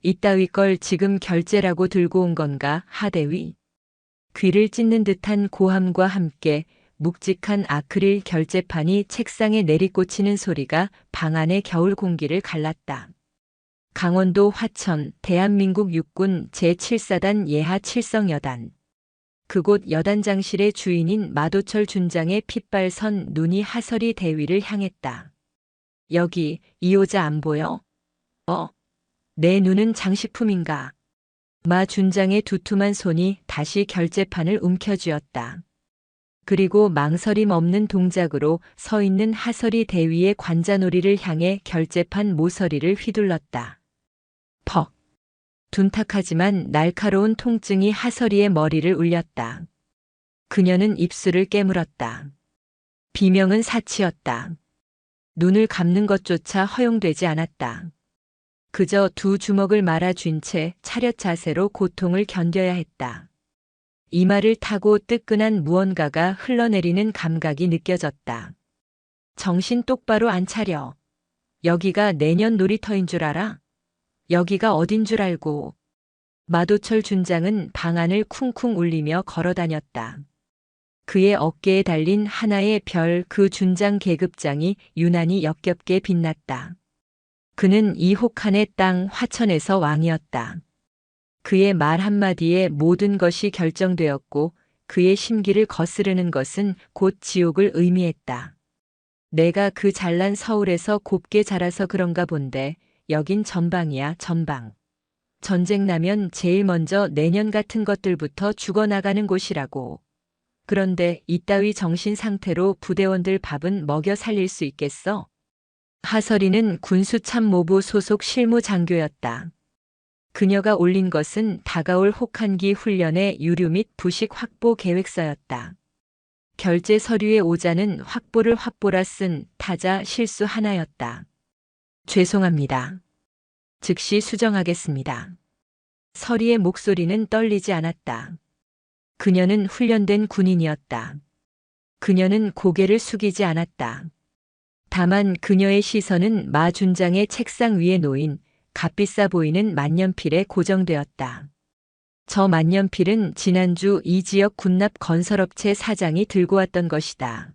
이따위 걸 지금 결제라고 들고 온 건가, 하대위. 귀를 찢는 듯한 고함과 함께 묵직한 아크릴 결제판이 책상에 내리꽂히는 소리가 방 안의 겨울 공기를 갈랐다. 강원도 화천 대한민국 육군 제7사단 예하 칠성여단. 그곳 여단장실의 주인인 마도철 준장의 핏발선 눈이 하설이 대위를 향했다. 여기 이 여자 안 보여? 내 눈은 장식품인가? 마 준장의 두툼한 손이 다시 결제판을 움켜쥐었다. 그리고 망설임 없는 동작으로 서 있는 하설이 대위의 관자놀이를 향해 결제판 모서리를 휘둘렀다. 퍽. 둔탁하지만 날카로운 통증이 하설이의 머리를 울렸다. 그녀는 입술을 깨물었다. 비명은 사치였다. 눈을 감는 것조차 허용되지 않았다. 그저 두 주먹을 말아쥔 채 차렷 자세로 고통을 견뎌야 했다. 이마를 타고 뜨끈한 무언가가 흘러내리는 감각이 느껴졌다. 정신 똑바로 안 차려. 여기가 내년 놀이터인 줄 알아? 여기가 어딘 줄 알고. 마도철 준장은 방 안을 쿵쿵 울리며 걸어다녔다. 그의 어깨에 달린 하나의 별, 그 준장 계급장이 유난히 역겹게 빛났다. 그는 이 혹한의 땅 화천에서 왕이었다. 그의 말 한마디에 모든 것이 결정되었고 그의 심기를 거스르는 것은 곧 지옥을 의미했다. 내가 그 잘난 서울에서 곱게 자라서 그런가 본데 여긴 전방이야, 전방. 전쟁 나면 제일 먼저 내년 같은 것들부터 죽어나가는 곳이라고. 그런데 이따위 정신 상태로 부대원들 밥은 먹여 살릴 수 있겠어? 하설이는 군수참모부 소속 실무장교였다. 그녀가 올린 것은 다가올 혹한기 훈련의 유류 및 부식 확보 계획서였다. 결제 서류의 오자는 확보라 쓴 타자 실수 하나였다. 죄송합니다. 즉시 수정하겠습니다. 설이의 목소리는 떨리지 않았다. 그녀는 훈련된 군인이었다. 그녀는 고개를 숙이지 않았다. 다만 그녀의 시선은 마 준장의 책상 위에 놓인 값비싸 보이는 만년필에 고정되었다. 저 만년필은 지난주 이 지역 군납 건설업체 사장이 들고 왔던 것이다.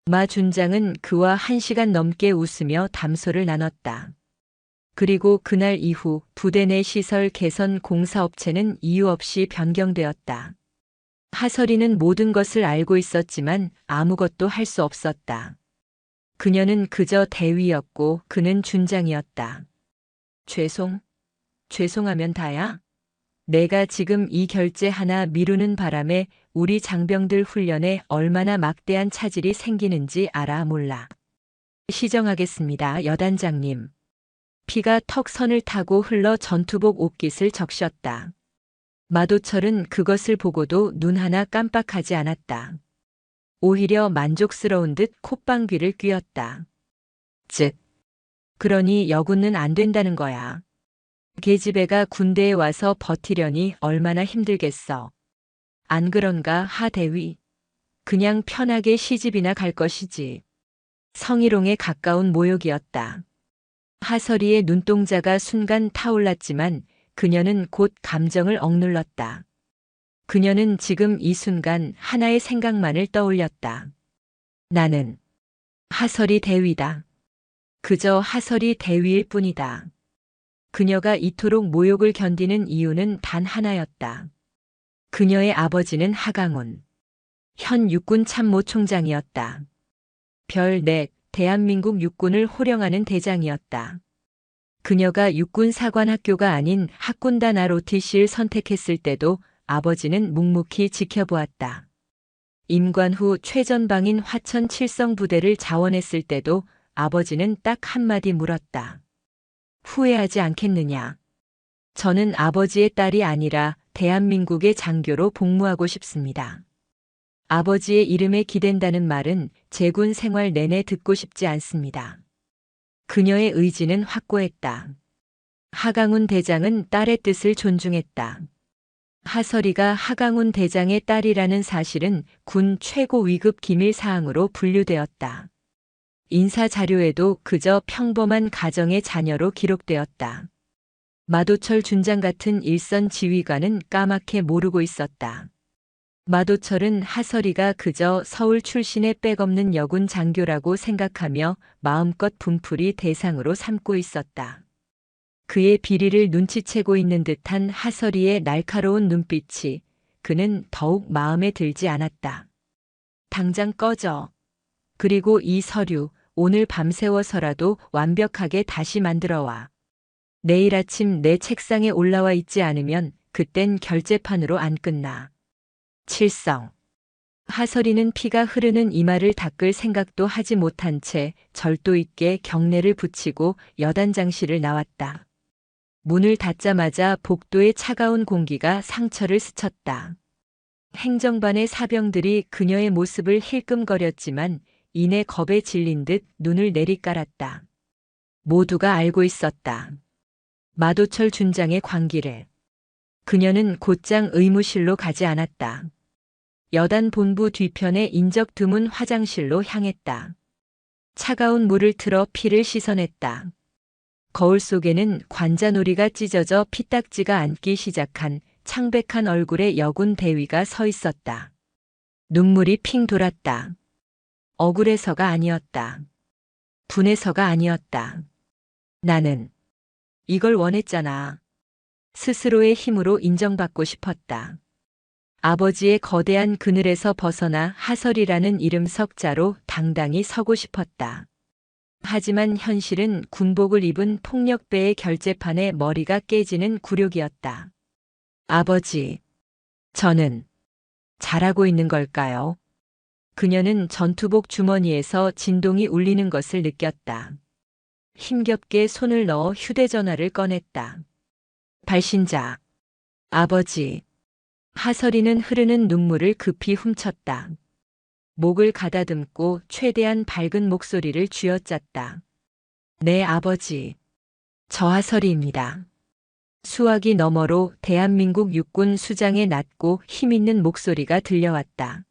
마 준장은 그와 1시간 넘게 웃으며 담소를 나눴다. 그리고 그날 이후 부대 내 시설 개선 공사업체는 이유 없이 변경되었다. 하설이는 모든 것을 알고 있었지만 아무것도 할 수 없었다. 그녀는 그저 대위였고 그는 준장이었다. 죄송하면 다야? 내가 지금 이 결제 하나 미루는 바람에 우리 장병들 훈련에 얼마나 막대한 차질이 생기는지 알아 몰라. 시정하겠습니다, 여단장님. 피가 턱 선을 타고 흘러 전투복 옷깃을 적셨다. 마도철은 그것을 보고도 눈 하나 깜빡하지 않았다. 오히려 만족스러운 듯 콧방귀를 뀌었다. 즉, 그러니 여군은 안 된다는 거야. 계집애가 군대에 와서 버티려니 얼마나 힘들겠어. 안 그런가, 하대위? 그냥 편하게 시집이나 갈 것이지. 성희롱에 가까운 모욕이었다. 하설이의 눈동자가 순간 타올랐지만 그녀는 곧 감정을 억눌렀다. 그녀는 지금 이 순간 하나의 생각만을 떠올렸다. 나는 하설이 대위다. 그저 하설이 대위일 뿐이다. 그녀가 이토록 모욕을 견디는 이유는 단 하나였다. 그녀의 아버지는 하강훈, 현 육군 참모총장이었다. 별 4, 대한민국 육군을 호령하는 대장이었다. 그녀가 육군 사관학교가 아닌 학군단 ROTC를 선택했을 때도 아버지는 묵묵히 지켜보았다. 임관 후 최전방인 화천 칠성 부대를 자원했을 때도 아버지는 딱 한마디 물었다. 후회하지 않겠느냐? 저는 아버지의 딸이 아니라 대한민국의 장교로 복무하고 싶습니다. 아버지의 이름에 기댄다는 말은 제군 생활 내내 듣고 싶지 않습니다. 그녀의 의지는 확고했다. 하강훈 대장은 딸의 뜻을 존중했다. 하설이가 하강훈 대장의 딸이라는 사실은 군 최고 위급 기밀 사항으로 분류되었다. 인사 자료에도 그저 평범한 가정의 자녀로 기록되었다. 마도철 준장 같은 일선 지휘관은 까맣게 모르고 있었다. 마도철은 하설이가 그저 서울 출신의 백없는 여군 장교라고 생각하며 마음껏 분풀이 대상으로 삼고 있었다. 그의 비리를 눈치채고 있는 듯한 하설이의 날카로운 눈빛이 그는 더욱 마음에 들지 않았다. 당장 꺼져. 그리고 이 서류 오늘 밤새워서라도 완벽하게 다시 만들어 와. 내일 아침 내 책상에 올라와 있지 않으면 그땐 결제판으로 안 끝나. 칠성. 하설이는 피가 흐르는 이마를 닦을 생각도 하지 못한 채 절도 있게 경례를 붙이고 여단장실을 나왔다. 문을 닫자마자 복도의 차가운 공기가 상처를 스쳤다. 행정반의 사병들이 그녀의 모습을 힐끔거렸지만 이내 겁에 질린 듯 눈을 내리깔았다. 모두가 알고 있었다. 마도철 준장의 관기를. 그녀는 곧장 의무실로 가지 않았다. 여단 본부 뒤편의 인적 드문 화장실로 향했다. 차가운 물을 틀어 피를 씻어냈다. 거울 속에는 관자놀이가 찢어져 피딱지가 앉기 시작한 창백한 얼굴의 여군 대위가 서 있었다. 눈물이 핑 돌았다. 억울해서가 아니었다. 분해서가 아니었다. 나는 이걸 원했잖아. 스스로의 힘으로 인정받고 싶었다. 아버지의 거대한 그늘에서 벗어나 하설이라는 이름 석자로 당당히 서고 싶었다. 하지만 현실은 군복을 입은 폭력배의 결제판에 머리가 깨지는 굴욕이었다. 아버지, 저는 잘하고 있는 걸까요? 그녀는 전투복 주머니에서 진동이 울리는 것을 느꼈다. 힘겹게 손을 넣어 휴대전화를 꺼냈다. 발신자. 아버지. 하설이는 흐르는 눈물을 급히 훔쳤다. 목을 가다듬고 최대한 밝은 목소리를 쥐어짰다. 네, 아버지. 저 하설이입니다. 수화기 너머로 대한민국 육군 수장의 낮고 힘있는 목소리가 들려왔다.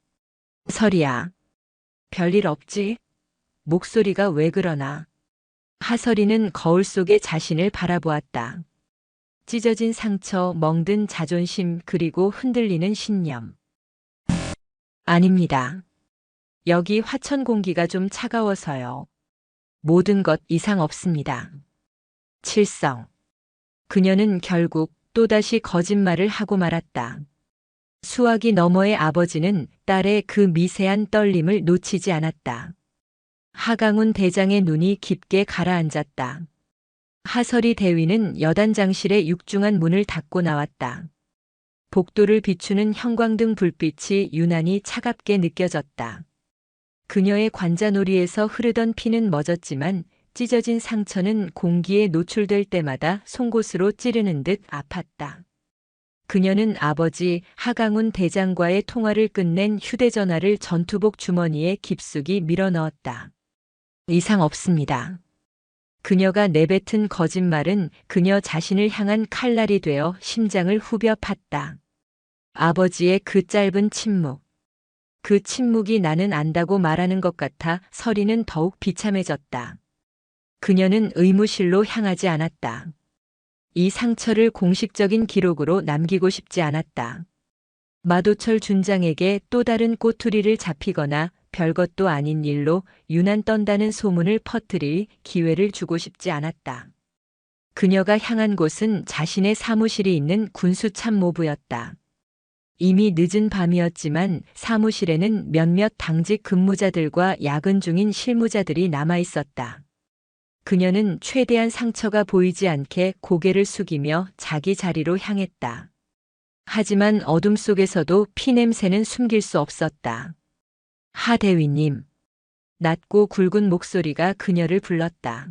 설이야. 별일 없지? 목소리가 왜 그러나? 하설이는 거울 속에 자신을 바라보았다. 찢어진 상처, 멍든 자존심, 그리고 흔들리는 신념. 아닙니다. 여기 화천 공기가 좀 차가워서요. 모든 것 이상 없습니다. 칠성. 그녀는 결국 또다시 거짓말을 하고 말았다. 수화기 너머의 아버지는 딸의 그 미세한 떨림을 놓치지 않았다. 하강훈 대장의 눈이 깊게 가라앉았다. 하설이 대위는 여단장실의 육중한 문을 닫고 나왔다. 복도를 비추는 형광등 불빛이 유난히 차갑게 느껴졌다. 그녀의 관자놀이에서 흐르던 피는 멎었지만 찢어진 상처는 공기에 노출될 때마다 송곳으로 찌르는 듯 아팠다. 그녀는 아버지 하강훈 대장과의 통화를 끝낸 휴대전화를 전투복 주머니에 깊숙이 밀어넣었다. 이상 없습니다. 그녀가 내뱉은 거짓말은 그녀 자신을 향한 칼날이 되어 심장을 후벼 팠다. 아버지의 그 짧은 침묵. 그 침묵이 나는 안다고 말하는 것 같아 설이는 더욱 비참해졌다. 그녀는 의무실로 향하지 않았다. 이 상처를 공식적인 기록으로 남기고 싶지 않았다. 마도철 준장에게 또 다른 꼬투리를 잡히거나 별것도 아닌 일로 유난 떤다는 소문을 퍼뜨릴 기회를 주고 싶지 않았다. 그녀가 향한 곳은 자신의 사무실이 있는 군수참모부였다. 이미 늦은 밤이었지만 사무실에는 몇몇 당직 근무자들과 야근 중인 실무자들이 남아 있었다. 그녀는 최대한 상처가 보이지 않게 고개를 숙이며 자기 자리로 향했다. 하지만 어둠 속에서도 피냄새는 숨길 수 없었다. 하 대위님. 낮고 굵은 목소리가 그녀를 불렀다.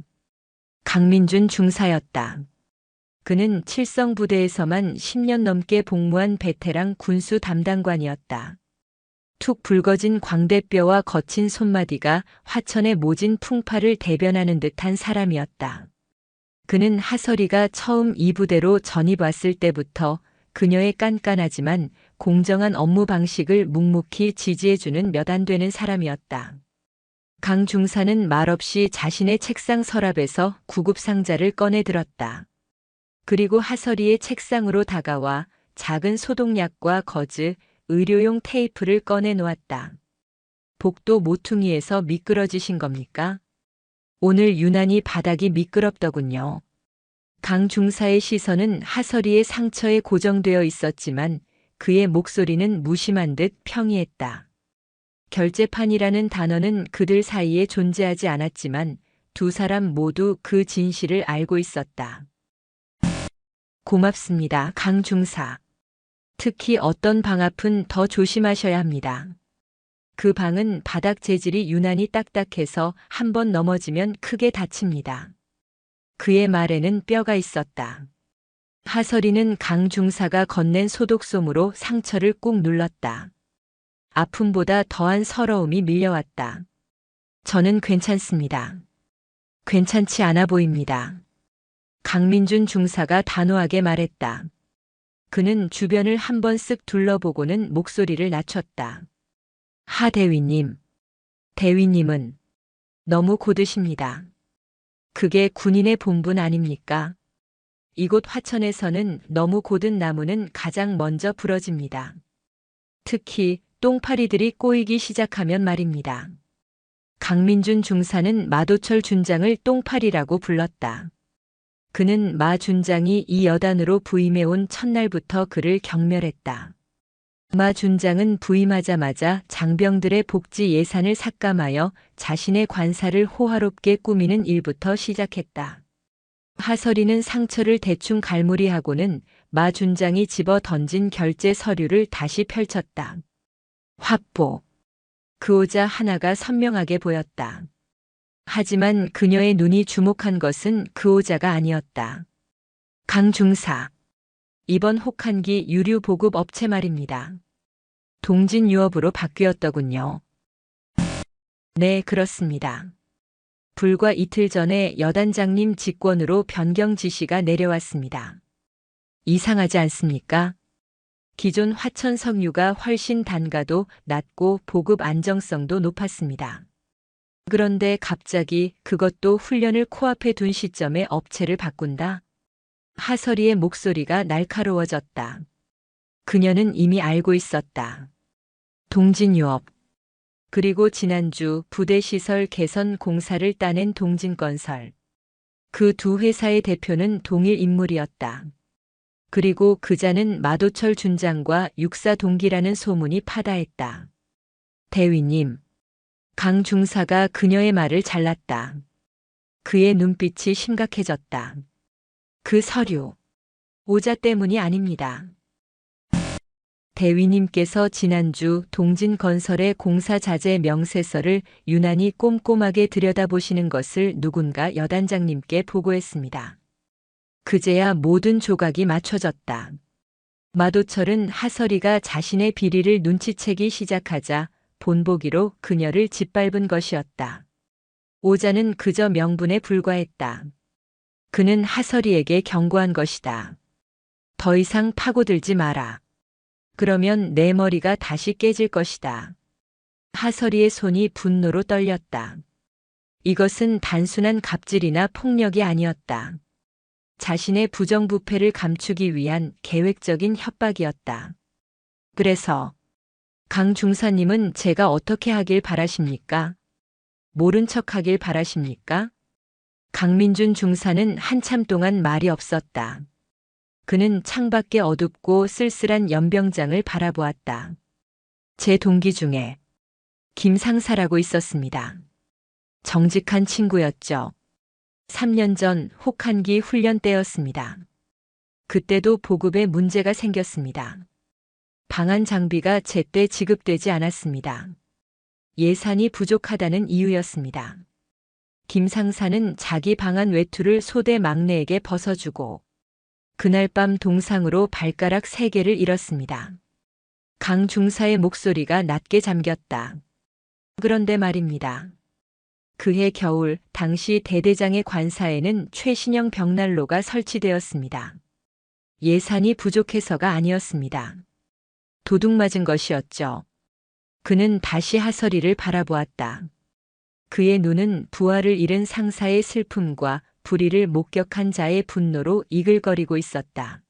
강민준 중사였다. 그는 칠성 부대에서만 10년 넘게 복무한 베테랑 군수 담당관이었다. 툭 붉어진 광대뼈와 거친 손마디가 화천의 모진 풍파를 대변하는 듯한 사람이었다. 그는 하설이가 처음 이 부대로 전입 왔을 때부터 그녀의 깐깐하지만 공정한 업무 방식을 묵묵히 지지해주는 몇 안 되는 사람이었다. 강 중사는 말없이 자신의 책상 서랍에서 구급 상자를 꺼내 들었다. 그리고 하설이의 책상으로 다가와 작은 소독약과 거즈, 의료용 테이프를 꺼내 놓았다. 복도 모퉁이에서 미끄러지신 겁니까? 오늘 유난히 바닥이 미끄럽더군요. 강 중사의 시선은 하설이의 상처에 고정되어 있었지만 그의 목소리는 무심한 듯 평이했다. 결제판이라는 단어는 그들 사이에 존재하지 않았지만 두 사람 모두 그 진실을 알고 있었다. 고맙습니다, 강 중사. 특히 어떤 방 앞은 더 조심하셔야 합니다. 그 방은 바닥 재질이 유난히 딱딱해서 한번 넘어지면 크게 다칩니다. 그의 말에는 뼈가 있었다. 하설이는 강 중사가 건넨 소독솜으로 상처를 꾹 눌렀다. 아픔보다 더한 서러움이 밀려왔다. 저는 괜찮습니다. 괜찮지 않아 보입니다. 강민준 중사가 단호하게 말했다. 그는 주변을 한번 쓱 둘러보고는 목소리를 낮췄다. 하 대위님. 대위님은 너무 고드십니다. 그게 군인의 본분 아닙니까? 이곳 화천에서는 너무 고든 나무는 가장 먼저 부러집니다. 특히 똥파리들이 꼬이기 시작하면 말입니다. 강민준 중사는 마도철 준장을 똥파리라고 불렀다. 그는 마 준장이 이 여단으로 부임해온 첫날부터 그를 경멸했다. 마 준장은 부임하자마자 장병들의 복지 예산을 삭감하여 자신의 관사를 호화롭게 꾸미는 일부터 시작했다. 하설이는 상처를 대충 갈무리하고는 마 준장이 집어 던진 결제 서류를 다시 펼쳤다. 확보. 그 오자 하나가 선명하게 보였다. 하지만 그녀의 눈이 주목한 것은 그 오자가 아니었다. 강 중사. 이번 혹한기 유류 보급 업체 말입니다. 동진 유업으로 바뀌었더군요. 네, 그렇습니다. 불과 이틀 전에 여단장님 직권으로 변경 지시가 내려왔습니다. 이상하지 않습니까? 기존 화천 석유가 훨씬 단가도 낮고 보급 안정성도 높았습니다. 그런데 갑자기 그것도 훈련을 코앞에 둔 시점에 업체를 바꾼다? 하설이의 목소리가 날카로워졌다. 그녀는 이미 알고 있었다. 동진유업. 그리고 지난주 부대시설 개선 공사를 따낸 동진건설. 그 두 회사의 대표는 동일 인물이었다. 그리고 그자는 마도철 준장과 육사 동기라는 소문이 파다했다. 대위님. 강 중사가 그녀의 말을 잘랐다. 그의 눈빛이 심각해졌다. 그 서류. 오자 때문이 아닙니다. 대위님께서 지난주 동진건설의 공사자재 명세서를 유난히 꼼꼼하게 들여다보시는 것을 누군가 여단장님께 보고했습니다. 그제야 모든 조각이 맞춰졌다. 마도철은 하설이가 자신의 비리를 눈치채기 시작하자 본보기로 그녀를 짓밟은 것이었다. 오자는 그저 명분에 불과했다. 그는 하설이에게 경고한 것이다. 더 이상 파고들지 마라. 그러면 내 머리가 다시 깨질 것이다. 하설이의 손이 분노로 떨렸다. 이것은 단순한 갑질이나 폭력이 아니었다. 자신의 부정부패를 감추기 위한 계획적인 협박이었다. 그래서 강 중사님은 제가 어떻게 하길 바라십니까? 모른 척 하길 바라십니까? 강민준 중사는 한참 동안 말이 없었다. 그는 창밖의 어둡고 쓸쓸한 연병장을 바라보았다. 제 동기 중에 김상사라고 있었습니다. 정직한 친구였죠. 3년 전 혹한기 훈련 때였습니다. 그때도 보급에 문제가 생겼습니다. 방한 장비가 제때 지급되지 않았습니다. 예산이 부족하다는 이유였습니다. 김 상사는 자기 방한 외투를 소대 막내에게 벗어주고 그날 밤 동상으로 발가락 3개를 잃었습니다. 강 중사의 목소리가 낮게 잠겼다. 그런데 말입니다. 그해 겨울 당시 대대장의 관사에는 최신형 벽난로가 설치되었습니다. 예산이 부족해서가 아니었습니다. 도둑 맞은 것이었죠. 그는 다시 하설이를 바라보았다. 그의 눈은 부하를 잃은 상사의 슬픔과 불의를 목격한 자의 분노로 이글거리고 있었다.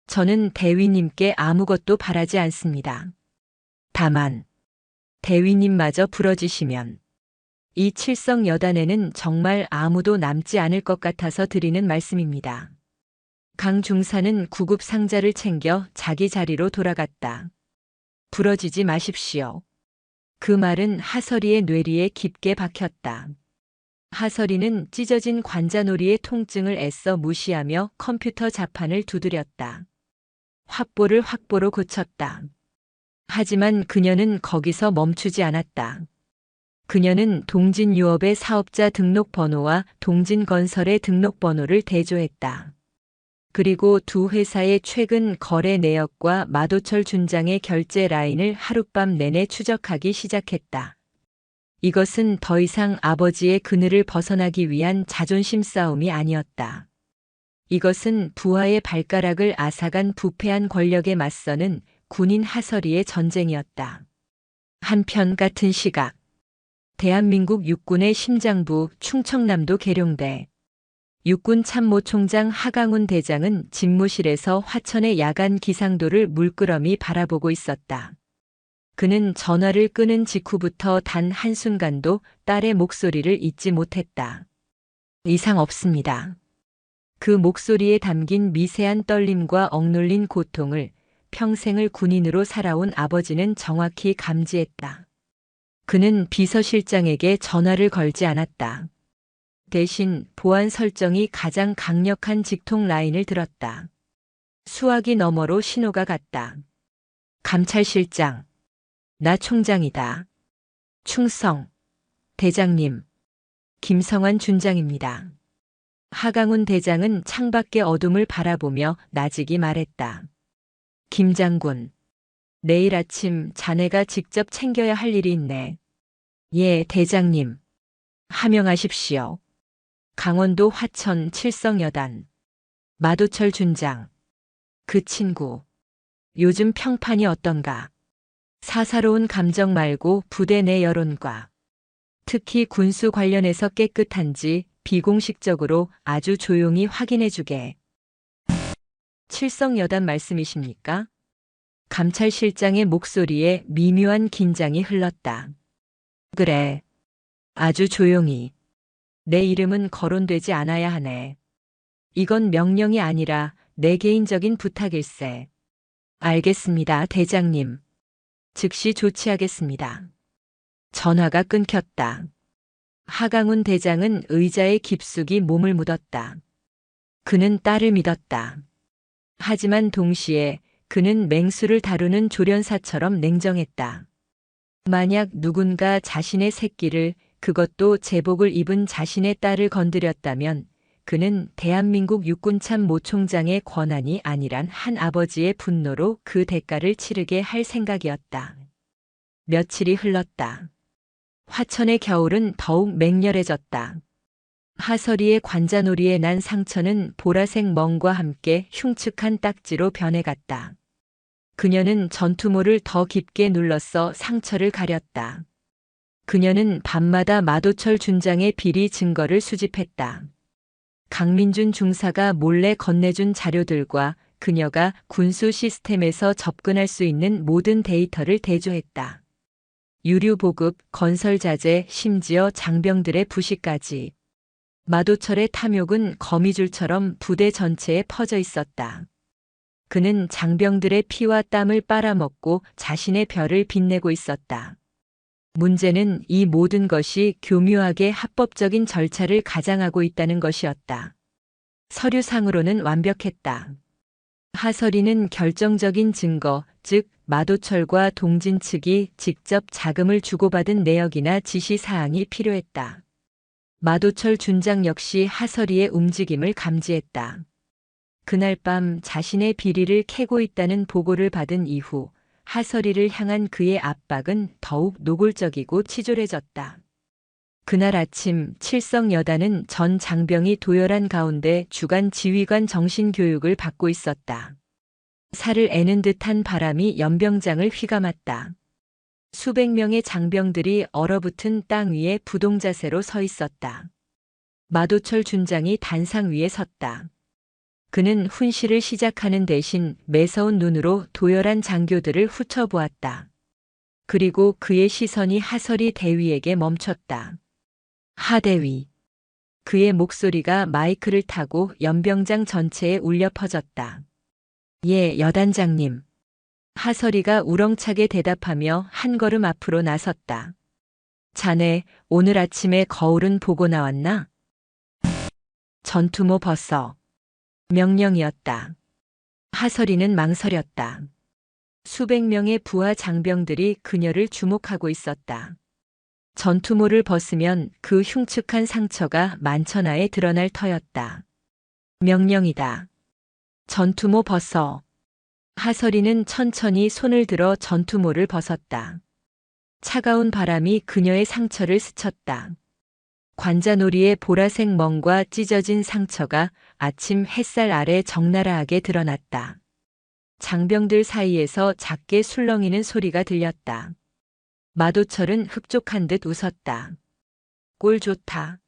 저는 대위님께 아무것도 바라지 않습니다. 다만 대위님마저 부러지시면 이 칠성 여단에는 정말 아무도 남지 않을 것 같아서 드리는 말씀입니다. 강 중사는 구급 상자를 챙겨 자기 자리로 돌아갔다. 부러지지 마십시오. 그 말은 하설이의 뇌리에 깊게 박혔다. 하설이는 찢어진 관자놀이의 통증을 애써 무시하며 컴퓨터 자판을 두드렸다. 확보를 확보로 고쳤다. 하지만 그녀는 거기서 멈추지 않았다. 그녀는 동진유업의 사업자 등록번호와 동진건설의 등록번호를 대조했다. 그리고 두 회사의 최근 거래 내역과 마도철 준장의 결제 라인을 하룻밤 내내 추적하기 시작했다. 이것은 더 이상 아버지의 그늘을 벗어나기 위한 자존심 싸움이 아니었다. 이것은 부하의 발가락을 앗아간 부패한 권력에 맞서는 군인 하설이의 전쟁이었다. 한편 같은 시각 대한민국 육군의 심장부 충청남도 계룡대 육군 참모총장 하강훈 대장은 집무실에서 화천의 야간 기상도를 물끄러미 바라보고 있었다. 그는 전화를 끄는 직후부터 단 한순간도 딸의 목소리를 잊지 못했다. 이상 없습니다. 그 목소리에 담긴 미세한 떨림과 억눌린 고통을 평생을 군인으로 살아온 아버지는 정확히 감지했다. 그는 비서실장에게 전화를 걸지 않았다. 대신 보안 설정이 가장 강력한 직통 라인을 들었다. 수화기 너머로 신호가 갔다. 감찰실장. 나 총장이다. 충성. 대장님. 김성환 준장입니다. 하강훈 대장은 창밖의 어둠을 바라보며 나직이 말했다. 김 장군. 내일 아침 자네가 직접 챙겨야 할 일이 있네. 예, 대장님. 하명하십시오. 강원도 화천 칠성여단. 마도철 준장. 그 친구. 요즘 평판이 어떤가? 사사로운 감정 말고 부대 내 여론과 특히 군수 관련해서 깨끗한지 비공식적으로 아주 조용히 확인해주게. 칠성여단 말씀이십니까? 감찰실장의 목소리에 미묘한 긴장이 흘렀다. 그래. 아주 조용히. 내 이름은 거론되지 않아야 하네. 이건 명령이 아니라 내 개인적인 부탁일세. 알겠습니다, 대장님. 즉시 조치하겠습니다. 전화가 끊겼다. 하강훈 대장은 의자에 깊숙이 몸을 묻었다. 그는 딸을 믿었다. 하지만 동시에 그는 맹수를 다루는 조련사처럼 냉정했다. 만약 누군가 자신의 새끼를, 그것도 제복을 입은 자신의 딸을 건드렸다면 그는 대한민국 육군참모총장의 권한이 아니란 한 아버지의 분노로 그 대가를 치르게 할 생각이었다. 며칠이 흘렀다. 화천의 겨울은 더욱 맹렬해졌다. 하설이의 관자놀이에 난 상처는 보라색 멍과 함께 흉측한 딱지로 변해갔다. 그녀는 전투모를 더 깊게 눌러서 상처를 가렸다. 그녀는 밤마다 마도철 준장의 비리 증거를 수집했다. 강민준 중사가 몰래 건네준 자료들과 그녀가 군수 시스템에서 접근할 수 있는 모든 데이터를 대조했다. 유류 보급, 건설 자재, 심지어 장병들의 부시까지. 마도철의 탐욕은 거미줄처럼 부대 전체에 퍼져 있었다. 그는 장병들의 피와 땀을 빨아먹고 자신의 별을 빛내고 있었다. 문제는 이 모든 것이 교묘하게 합법적인 절차를 가장하고 있다는 것이었다. 서류상으로는 완벽했다. 하설이는 결정적인 증거, 즉 마도철과 동진 측이 직접 자금을 주고받은 내역이나 지시사항이 필요했다. 마도철 준장 역시 하설이의 움직임을 감지했다. 그날 밤 자신의 비리를 캐고 있다는 보고를 받은 이후 하설이를 향한 그의 압박은 더욱 노골적이고 치졸해졌다. 그날 아침 칠성여단은 전 장병이 도열한 가운데 주간 지휘관 정신교육을 받고 있었다. 살을 애는 듯한 바람이 연병장을 휘감았다. 수백 명의 장병들이 얼어붙은 땅 위에 부동자세로 서 있었다. 마도철 준장이 단상 위에 섰다. 그는 훈시를 시작하는 대신 매서운 눈으로 도열한 장교들을 훑어보았다. 그리고 그의 시선이 하설이 대위에게 멈췄다. 하대위. 그의 목소리가 마이크를 타고 연병장 전체에 울려 퍼졌다. 예, 여단장님. 하설이가 우렁차게 대답하며 한 걸음 앞으로 나섰다. 자네, 오늘 아침에 거울은 보고 나왔나? 전투모 벗어. 명령이었다. 하설이는 망설였다. 수백 명의 부하 장병들이 그녀를 주목하고 있었다. 전투모를 벗으면 그 흉측한 상처가 만천하에 드러날 터였다. 명령이다. 전투모 벗어. 하설이는 천천히 손을 들어 전투모를 벗었다. 차가운 바람이 그녀의 상처를 스쳤다. 관자놀이의 보라색 멍과 찢어진 상처가 아침 햇살 아래 적나라하게 드러났다. 장병들 사이에서 작게 술렁이는 소리가 들렸다. 마도철은 흡족한 듯 웃었다. 꼴 좋다.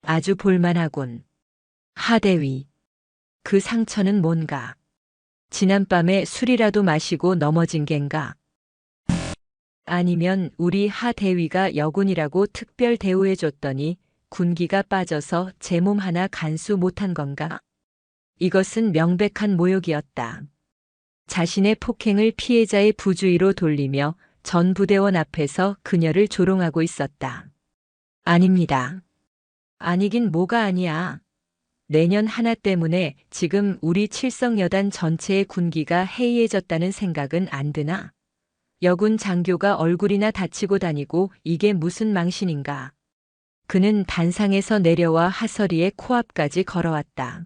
아주 볼만하군. 하대위. 그 상처는 뭔가? 지난밤에 술이라도 마시고 넘어진 겐가? 아니면 우리 하대위가 여군이라고 특별 대우해줬더니 군기가 빠져서 제 몸 하나 간수 못한 건가? 이것은 명백한 모욕이었다. 자신의 폭행을 피해자의 부주의로 돌리며 전 부대원 앞에서 그녀를 조롱하고 있었다. 아닙니다. 아니긴 뭐가 아니야. 내년 하나 때문에 지금 우리 칠성여단 전체의 군기가 해이해졌다는 생각은 안 드나? 여군 장교가 얼굴이나 다치고 다니고 이게 무슨 망신인가? 그는 단상에서 내려와 하설이의 코앞까지 걸어왔다.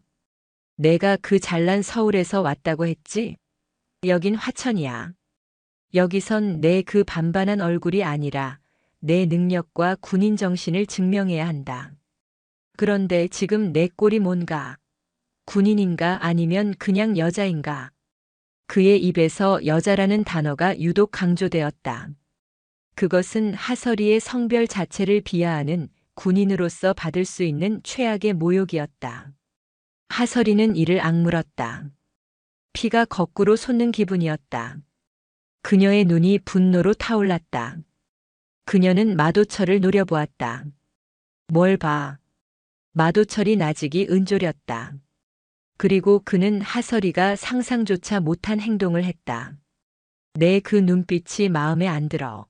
내가 그 잘난 서울에서 왔다고 했지? 여긴 화천이야. 여기선 내 그 반반한 얼굴이 아니라 내 능력과 군인 정신을 증명해야 한다. 그런데 지금 내 꼴이 뭔가? 군인인가 아니면 그냥 여자인가? 그의 입에서 여자라는 단어가 유독 강조되었다. 그것은 하설이의 성별 자체를 비하하는 군인으로서 받을 수 있는 최악의 모욕이었다. 하설이는 이를 악물었다. 피가 거꾸로 솟는 기분이었다. 그녀의 눈이 분노로 타올랐다. 그녀는 마도철을 노려보았다. 뭘 봐. 마도철이 나직이 은졸였다. 그리고 그는 하설이가 상상조차 못한 행동을 했다. 내 그 눈빛이 마음에 안 들어.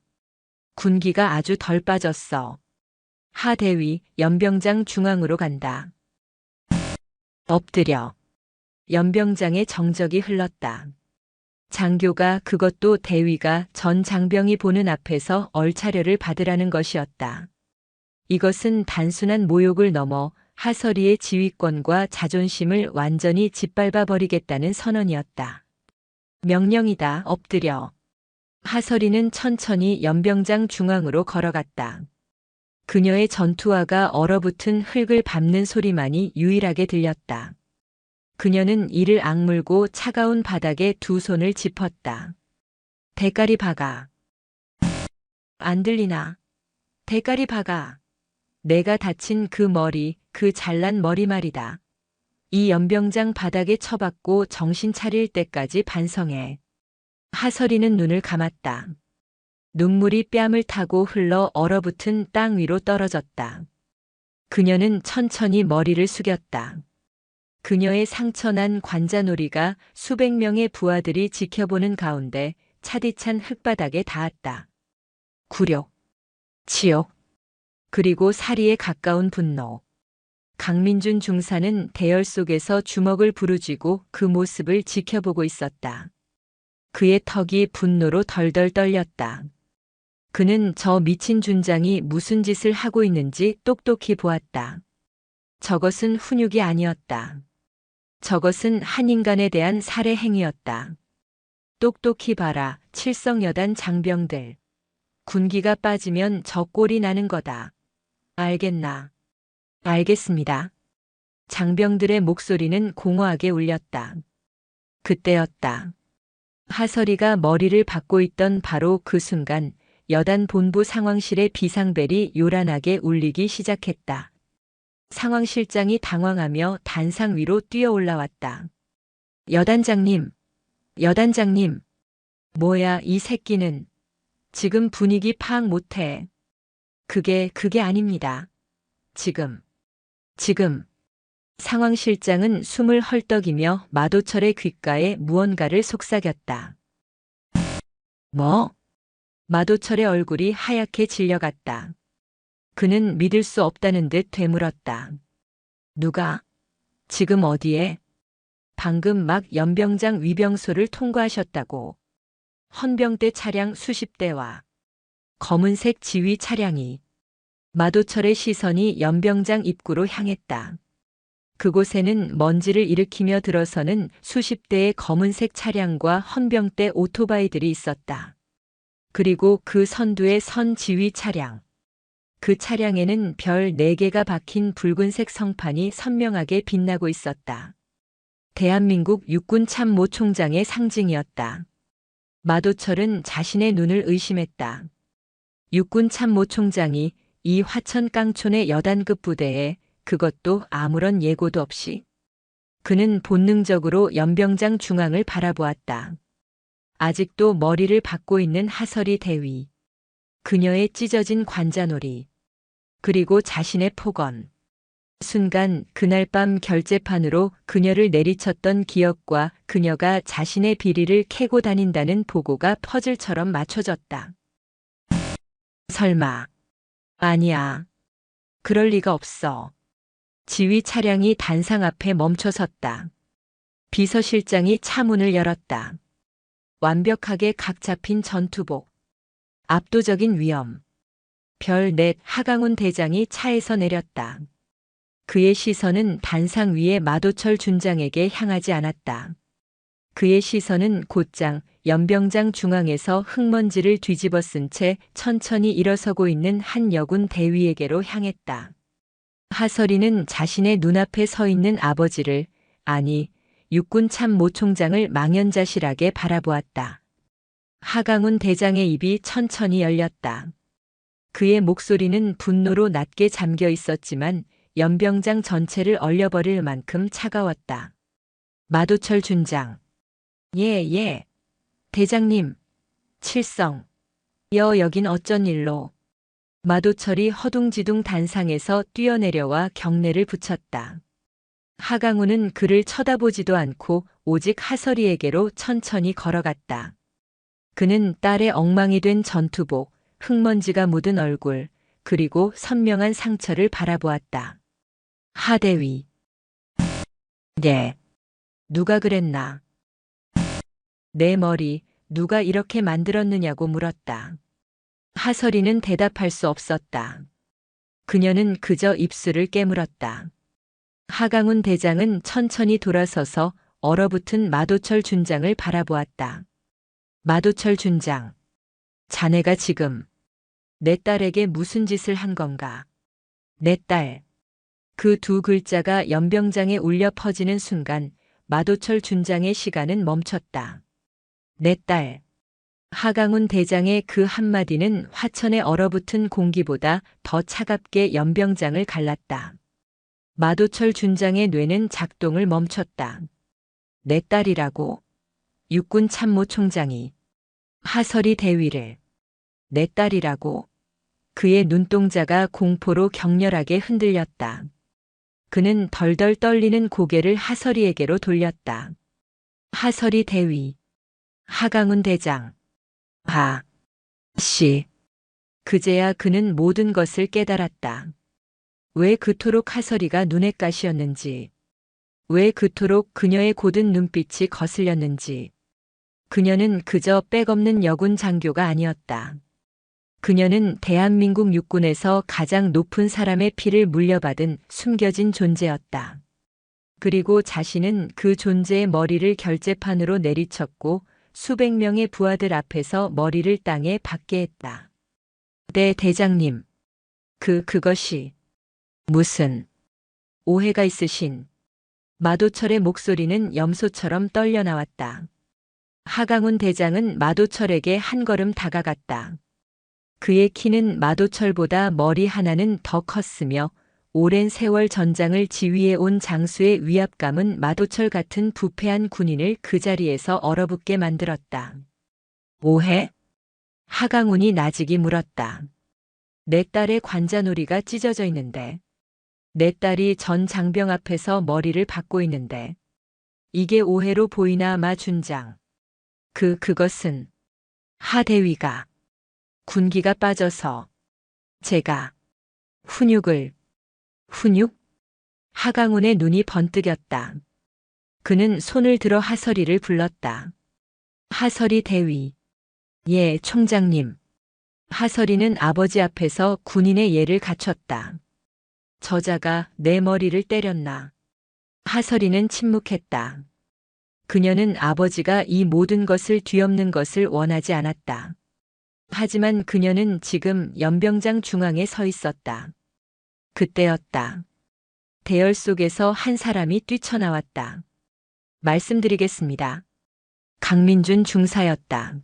군기가 아주 덜 빠졌어. 하대위, 연병장 중앙으로 간다. 엎드려. 연병장의 정적이 흘렀다. 장교가 그것도 대위가 전 장병이 보는 앞에서 얼차려를 받으라는 것이었다. 이것은 단순한 모욕을 넘어 하설이의 지휘권과 자존심을 완전히 짓밟아 버리겠다는 선언이었다. 명령이다. 엎드려. 하설이는 천천히 연병장 중앙으로 걸어갔다. 그녀의 전투화가 얼어붙은 흙을 밟는 소리만이 유일하게 들렸다. 그녀는 이를 악물고 차가운 바닥에 두 손을 짚었다. 대가리 박아. 안 들리나? 대가리 박아. 내가 다친 그 머리, 그 잘난 머리 말이다. 이 연병장 바닥에 처박고 정신 차릴 때까지 반성해. 하설이는 눈을 감았다. 눈물이 뺨을 타고 흘러 얼어붙은 땅 위로 떨어졌다. 그녀는 천천히 머리를 숙였다. 그녀의 상처난 관자놀이가 수백 명의 부하들이 지켜보는 가운데 차디찬 흙바닥에 닿았다. 굴욕, 치욕, 그리고 사리에 가까운 분노. 강민준 중사는 대열 속에서 주먹을 부르쥐고 그 모습을 지켜보고 있었다. 그의 턱이 분노로 덜덜 떨렸다. 그는 저 미친 준장이 무슨 짓을 하고 있는지 똑똑히 보았다. 저것은 훈육이 아니었다. 저것은 한 인간에 대한 살해 행위였다. 똑똑히 봐라, 칠성여단 장병들. 군기가 빠지면 저 꼴이 나는 거다. 알겠나? 알겠습니다. 장병들의 목소리는 공허하게 울렸다. 그때였다. 하설이가 머리를 박고 있던 바로 그 순간 여단 본부 상황실의 비상벨이 요란하게 울리기 시작했다. 상황실장이 당황하며 단상 위로 뛰어 올라왔다. 여단장님, 여단장님. 뭐야, 이 새끼는. 지금 분위기 파악 못해. 그게 아닙니다. 지금. 상황실장은 숨을 헐떡이며 마도철의 귓가에 무언가를 속삭였다. 뭐? 마도철의 얼굴이 하얗게 질려갔다. 그는 믿을 수 없다는 듯 되물었다. 누가? 지금 어디에? 방금 막 연병장 위병소를 통과하셨다고. 헌병대 차량 수십 대와 검은색 지휘 차량이. 마도철의 시선이 연병장 입구로 향했다. 그곳에는 먼지를 일으키며 들어서는 수십 대의 검은색 차량과 헌병대 오토바이들이 있었다. 그리고 그 선두의 선 지휘 차량. 그 차량에는 별 4개가 박힌 붉은색 성판이 선명하게 빛나고 있었다. 대한민국 육군 참모 총장의 상징이었다. 마도철은 자신의 눈을 의심했다. 육군 참모 총장이 이 화천 깡촌의 여단급 부대에, 그것도 아무런 예고도 없이. 그는 본능적으로 연병장 중앙을 바라보았다. 아직도 머리를 박고 있는 하설이 대위. 그녀의 찢어진 관자놀이. 그리고 자신의 폭언. 순간 그날 밤 결재판으로 그녀를 내리쳤던 기억과 그녀가 자신의 비리를 캐고 다닌다는 보고가 퍼즐처럼 맞춰졌다. 설마. 아니야. 그럴 리가 없어. 지휘 차량이 단상 앞에 멈춰섰다. 비서실장이 차문을 열었다. 완벽하게 각 잡힌 전투복. 압도적인 위엄. 별 넷 하강훈 대장이 차에서 내렸다. 그의 시선은 단상 위의 마도철 준장에게 향하지 않았다. 그의 시선은 곧장 연병장 중앙에서 흙먼지를 뒤집어 쓴 채 천천히 일어서고 있는 한 여군 대위에게로 향했다. 하설이는 자신의 눈앞에 서 있는 아버지를, 아니, 육군 참모총장을 망연자실하게 바라보았다. 하강훈 대장의 입이 천천히 열렸다. 그의 목소리는 분노로 낮게 잠겨 있었지만 연병장 전체를 얼려버릴 만큼 차가웠다. 마도철 준장. 예. 대장님. 칠성. 여긴 어쩐 일로. 마도철이 허둥지둥 단상에서 뛰어내려와 경례를 붙였다. 하강훈은 그를 쳐다보지도 않고 오직 하설이에게로 천천히 걸어갔다. 그는 딸의 엉망이 된 전투복, 흙먼지가 묻은 얼굴, 그리고 선명한 상처를 바라보았다. 하대위. 네. 누가 그랬나? 내 머리 누가 이렇게 만들었느냐고 물었다. 하설이는 대답할 수 없었다. 그녀는 그저 입술을 깨물었다. 하강훈 대장은 천천히 돌아서서 얼어붙은 마도철 준장을 바라보았다. 마도철 준장. 자네가 지금 내 딸에게 무슨 짓을 한 건가? 내 딸. 그 두 글자가 연병장에 울려 퍼지는 순간 마도철 준장의 시간은 멈췄다. 내 딸. 하강훈 대장의 그 한마디는 화천에 얼어붙은 공기보다 더 차갑게 연병장을 갈랐다. 마도철 준장의 뇌는 작동을 멈췄다. 내 딸이라고. 육군 참모총장이. 하설이 대위를. 내 딸이라고. 그의 눈동자가 공포로 격렬하게 흔들렸다. 그는 덜덜 떨리는 고개를 하설이에게로 돌렸다. 하설이 대위. 하강훈 대장. 씨. 그제야 그는 모든 것을 깨달았다. 왜 그토록 하설이가 눈의 가시였는지. 왜 그토록 그녀의 고든 눈빛이 거슬렸는지. 그녀는 그저 빽없는 여군 장교가 아니었다. 그녀는 대한민국 육군에서 가장 높은 사람의 피를 물려받은 숨겨진 존재였다. 그리고 자신은 그 존재의 머리를 결재판으로 내리쳤고 수백 명의 부하들 앞에서 머리를 땅에 박게 했다. 네, 대장님. 그것이 무슨 오해가 있으신. 마도철의 목소리는 염소처럼 떨려 나왔다. 하강훈 대장은 마도철에게 한 걸음 다가갔다. 그의 키는 마도철보다 머리 하나는 더 컸으며 오랜 세월 전장을 지휘해 온 장수의 위압감은 마도철 같은 부패한 군인을 그 자리에서 얼어붙게 만들었다. 뭐해? 하강훈이 나직이 물었다. 내 딸의 관자놀이가 찢어져 있는데. 내 딸이 전 장병 앞에서 머리를 박고 있는데. 이게 오해로 보이나 마 준장. 그것은 하 대위가 군기가 빠져서 제가 훈육? 하강훈의 눈이 번뜩였다. 그는 손을 들어 하설이를 불렀다. 하설이 대위. 예, 총장님. 하설이는 아버지 앞에서 군인의 예를 갖췄다. 저자가 내 머리를 때렸나. 하설이는 침묵했다. 그녀는 아버지가 이 모든 것을 뒤엎는 것을 원하지 않았다. 하지만 그녀는 지금 연병장 중앙에 서 있었다. 그때였다. 대열 속에서 한 사람이 뛰쳐나왔다. 말씀드리겠습니다. 강민준 중사였다.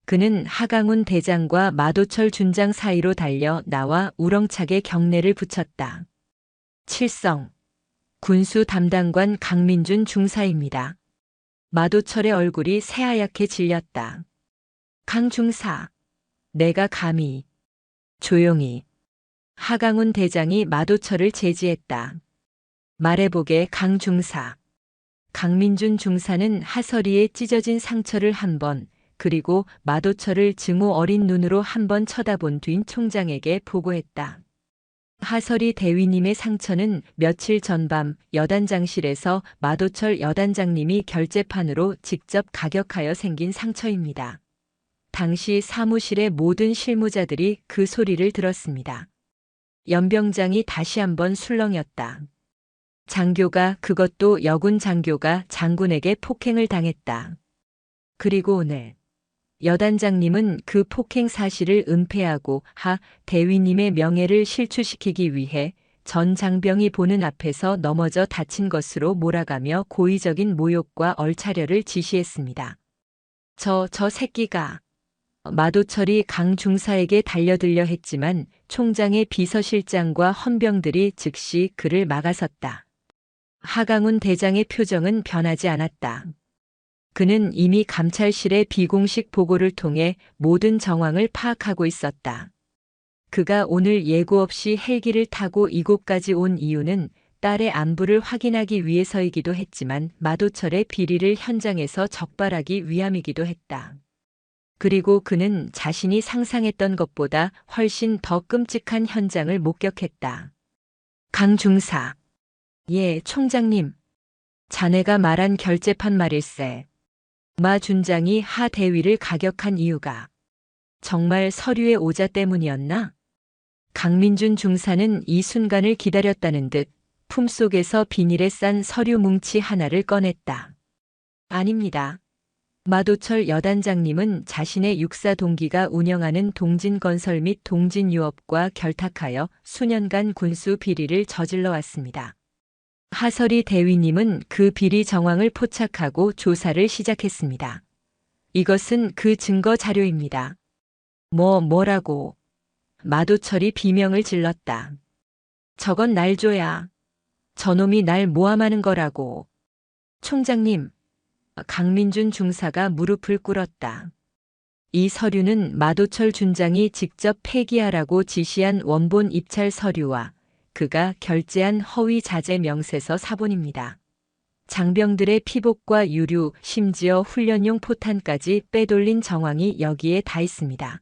그는 하강훈 대장과 마도철 준장 사이로 달려 나와 우렁차게 경례를 붙였다. 칠성, 군수 담당관 강민준 중사입니다. 마도철의 얼굴이 새하얗게 질렸다. 강 중사, 내가 감히. 조용히. 하강훈 대장이 마도철을 제지했다. 말해보게 강 중사. 강민준 중사는 하설이의 찢어진 상처를 한 번, 그리고 마도철을 증오 어린 눈으로 한 번 쳐다본 뒤 총장에게 보고했다. 하설이 대위님의 상처는 며칠 전밤 여단장실에서 마도철 여단장님이 결재판으로 직접 가격하여 생긴 상처입니다. 당시 사무실의 모든 실무자들이 그 소리를 들었습니다. 연병장이 다시 한번 술렁였다. 장교가, 그것도 여군 장교가 장군에게 폭행을 당했다. 그리고 오늘 여단장님은 그 폭행 사실을 은폐하고 하 대위님의 명예를 실추시키기 위해 전 장병이 보는 앞에서 넘어져 다친 것으로 몰아가며 고의적인 모욕과 얼차려를 지시했습니다. 저 새끼가. 마도철이 강 중사에게 달려들려 했지만 총장의 비서실장과 헌병들이 즉시 그를 막아섰다. 하강훈 대장의 표정은 변하지 않았다. 그는 이미 감찰실의 비공식 보고를 통해 모든 정황을 파악하고 있었다. 그가 오늘 예고 없이 헬기를 타고 이곳까지 온 이유는 딸의 안부를 확인하기 위해서이기도 했지만 마도철의 비리를 현장에서 적발하기 위함이기도 했다. 그리고 그는 자신이 상상했던 것보다 훨씬 더 끔찍한 현장을 목격했다. 강 중사. 예, 총장님. 자네가 말한 결재판 말일세. 마 준장이 하 대위를 가격한 이유가 정말 서류의 오자 때문이었나? 강민준 중사는 이 순간을 기다렸다는 듯 품속에서 비닐에 싼 서류 뭉치 하나를 꺼냈다. 아닙니다. 마도철 여단장님은 자신의 육사 동기가 운영하는 동진건설 및 동진유업과 결탁하여 수년간 군수 비리를 저질러 왔습니다. 하설이 대위님은 그 비리 정황을 포착하고 조사를 시작했습니다. 이것은 그 증거 자료입니다. 뭐라고? 마도철이 비명을 질렀다. 저건 날 줘야. 저놈이 날 모함하는 거라고. 총장님. 강민준 중사가 무릎을 꿇었다. 이 서류는 마도철 준장이 직접 폐기하라고 지시한 원본 입찰 서류와 그가 결제한 허위 자재 명세서 사본입니다. 장병들의 피복과 유류, 심지어 훈련용 포탄까지 빼돌린 정황이 여기에 다 있습니다.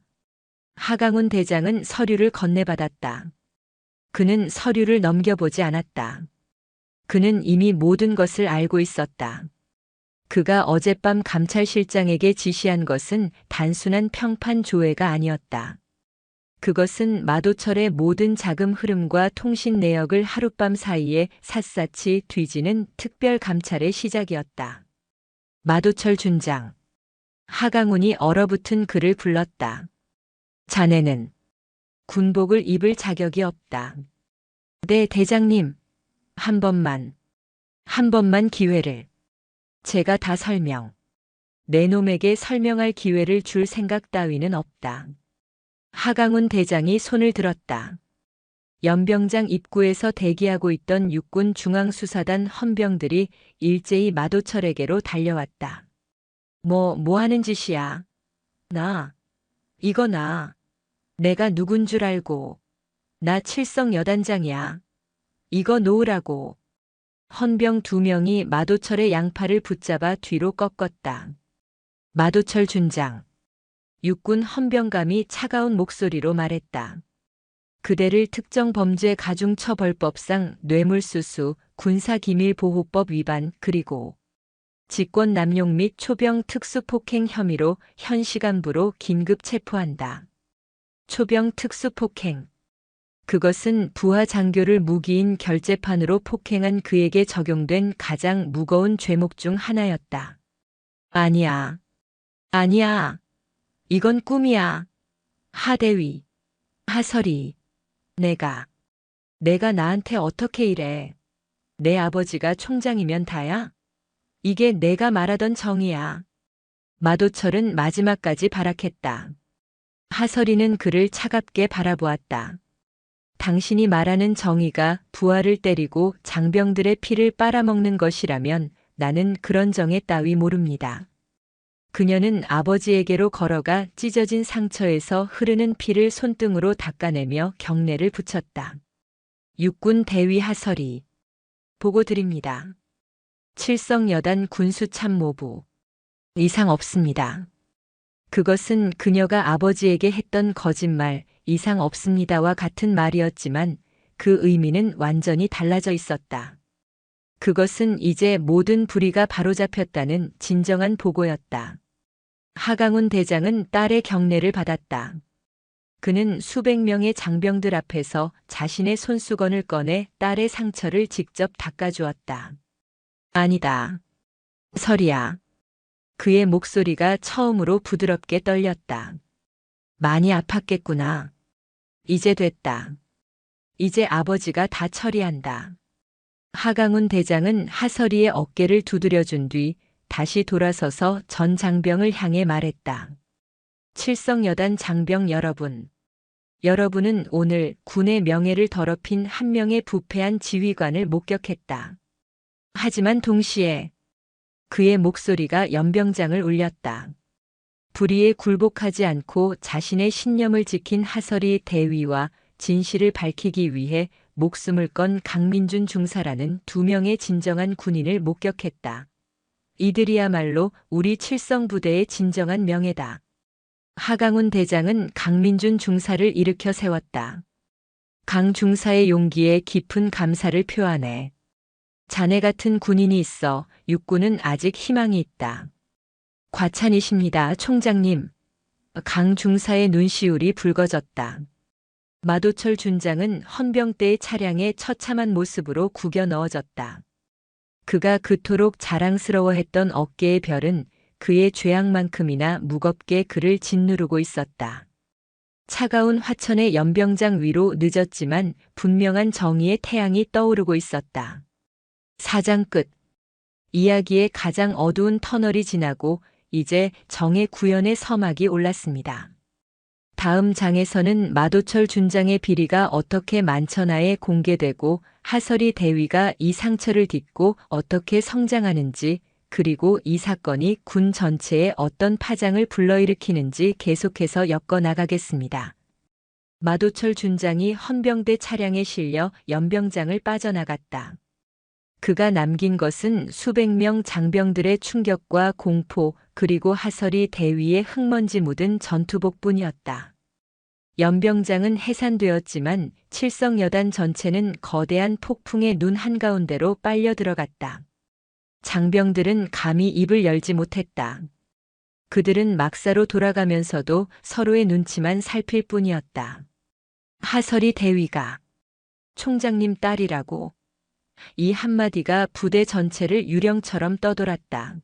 하강훈 대장은 서류를 건네받았다. 그는 서류를 넘겨보지 않았다. 그는 이미 모든 것을 알고 있었다. 그가 어젯밤 감찰실장에게 지시한 것은 단순한 평판 조회가 아니었다. 그것은 마도철의 모든 자금 흐름과 통신 내역을 하룻밤 사이에 샅샅이 뒤지는 특별 감찰의 시작이었다. 마도철 준장. 하강훈이 얼어붙은 그를 불렀다. 자네는 군복을 입을 자격이 없다. 네, 대장님. 한 번만 기회를. 제가 다 내 놈에게 설명할 기회를 줄 생각 따위는 없다. 하강훈 대장이 손을 들었다. 연병장 입구에서 대기하고 있던 육군 중앙수사단 헌병들이 일제히 마도철에게로 달려왔다. 뭐 하는 짓이야? 이거 나. 내가 누군 줄 알고. 나 칠성 여단장이야. 이거 놓으라고. 헌병 2명이 마도철의 양팔을 붙잡아 뒤로 꺾었다. 마도철 준장. 육군 헌병감이 차가운 목소리로 말했다. 그대를 특정범죄가중처벌법상 뇌물수수, 군사기밀보호법 위반 그리고 직권남용 및 초병 특수폭행 혐의로 현 시간부로 긴급 체포한다. 초병 특수폭행. 그것은 부하 장교를 무기인 결재판으로 폭행한 그에게 적용된 가장 무거운 죄목 중 하나였다. 아니야. 이건 꿈이야. 하대위. 하설이. 내가 나한테 어떻게 이래. 내 아버지가 총장이면 다야? 이게 내가 말하던 정의야. 마도철은 마지막까지 발악했다. 하설이는 그를 차갑게 바라보았다. 당신이 말하는 정의가 부하를 때리고 장병들의 피를 빨아먹는 것이라면 나는 그런 정의 따위 모릅니다. 그녀는 아버지에게로 걸어가 찢어진 상처에서 흐르는 피를 손등으로 닦아내며 경례를 붙였다. 육군 대위 하설이. 보고 드립니다. 칠성여단 군수참모부. 이상 없습니다. 그것은 그녀가 아버지에게 했던 거짓말, 이상 없습니다와 같은 말이었지만 그 의미는 완전히 달라져 있었다. 그것은 이제 모든 불의가 바로잡혔다는 진정한 보고였다. 하강훈 대장은 딸의 경례를 받았다. 그는 수백 명의 장병들 앞에서 자신의 손수건을 꺼내 딸의 상처를 직접 닦아주었다. 아니다. 설이야. 그의 목소리가 처음으로 부드럽게 떨렸다. 많이 아팠겠구나. 이제 됐다. 이제 아버지가 다 처리한다. 하강훈 대장은 하설이의 어깨를 두드려준 뒤 다시 돌아서서 전 장병을 향해 말했다. 칠성여단 장병 여러분. 여러분은 오늘 군의 명예를 더럽힌 한 명의 부패한 지휘관을 목격했다. 하지만 동시에 그의 목소리가 연병장을 울렸다. 불의에 굴복하지 않고 자신의 신념을 지킨 하설이 대위와 진실을 밝히기 위해 목숨을 건 강민준 중사라는 2명의 진정한 군인을 목격했다. 이들이야말로 우리 칠성부대의 진정한 명예다. 하강훈 대장은 강민준 중사를 일으켜 세웠다. 강 중사의 용기에 깊은 감사를 표하네. 자네 같은 군인이 있어 육군은 아직 희망이 있다. 과찬이십니다, 총장님. 강 중사의 눈시울이 붉어졌다. 마도철 준장은 헌병대의 차량에 처참한 모습으로 구겨 넣어졌다. 그가 그토록 자랑스러워했던 어깨의 별은 그의 죄악만큼이나 무겁게 그를 짓누르고 있었다. 차가운 화천의 연병장 위로 늦었지만 분명한 정의의 태양이 떠오르고 있었다. 사장 끝. 이야기의 가장 어두운 터널이 지나고 이제 정의 구현의 서막이 올랐습니다. 다음 장에서는 마도철 준장의 비리가 어떻게 만천하에 공개되고 하설이 대위가 이 상처를 딛고 어떻게 성장하는지, 그리고 이 사건이 군 전체에 어떤 파장을 불러일으키는지 계속해서 엮어나가겠습니다. 마도철 준장이 헌병대 차량에 실려 연병장을 빠져나갔다. 그가 남긴 것은 수백 명 장병들의 충격과 공포, 그리고 하설이 대위의 흙먼지 묻은 전투복뿐이었다. 연병장은 해산되었지만 칠성여단 전체는 거대한 폭풍의 눈 한가운데로 빨려 들어갔다. 장병들은 감히 입을 열지 못했다. 그들은 막사로 돌아가면서도 서로의 눈치만 살필 뿐이었다. 하설이 대위가 총장님 딸이라고. 이 한마디가 부대 전체를 유령처럼 떠돌았다.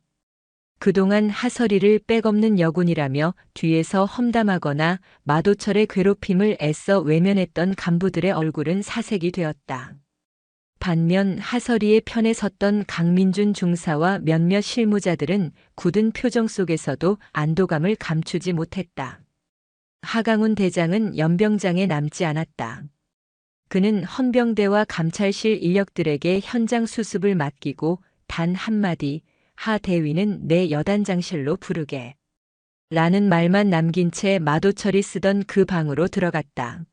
그동안 하설이를 백없는 여군이라며 뒤에서 험담하거나 마도철의 괴롭힘을 애써 외면했던 간부들의 얼굴은 사색이 되었다. 반면 하설이의 편에 섰던 강민준 중사와 몇몇 실무자들은 굳은 표정 속에서도 안도감을 감추지 못했다. 하강훈 대장은 연병장에 남지 않았다. 그는 헌병대와 감찰실 인력들에게 현장 수습을 맡기고 단 한마디 하 대위는 내 여단장실로 부르게 라는 말만 남긴 채 마도철이 쓰던 그 방으로 들어갔다.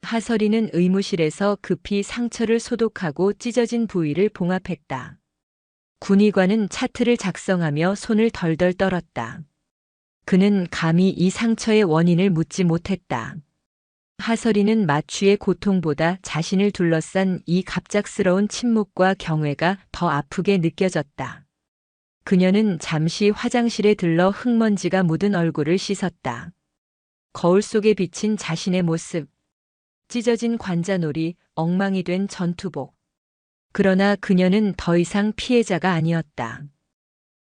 하설이는 의무실에서 급히 상처를 소독하고 찢어진 부위를 봉합했다. 군의관은 차트를 작성하며 손을 덜덜 떨었다. 그는 감히 이 상처의 원인을 묻지 못했다. 하설이는 마취의 고통보다 자신을 둘러싼 이 갑작스러운 침묵과 경외가 더 아프게 느껴졌다. 그녀는 잠시 화장실에 들러 흙먼지가 묻은 얼굴을 씻었다. 거울 속에 비친 자신의 모습, 찢어진 관자놀이, 엉망이 된 전투복. 그러나 그녀는 더 이상 피해자가 아니었다.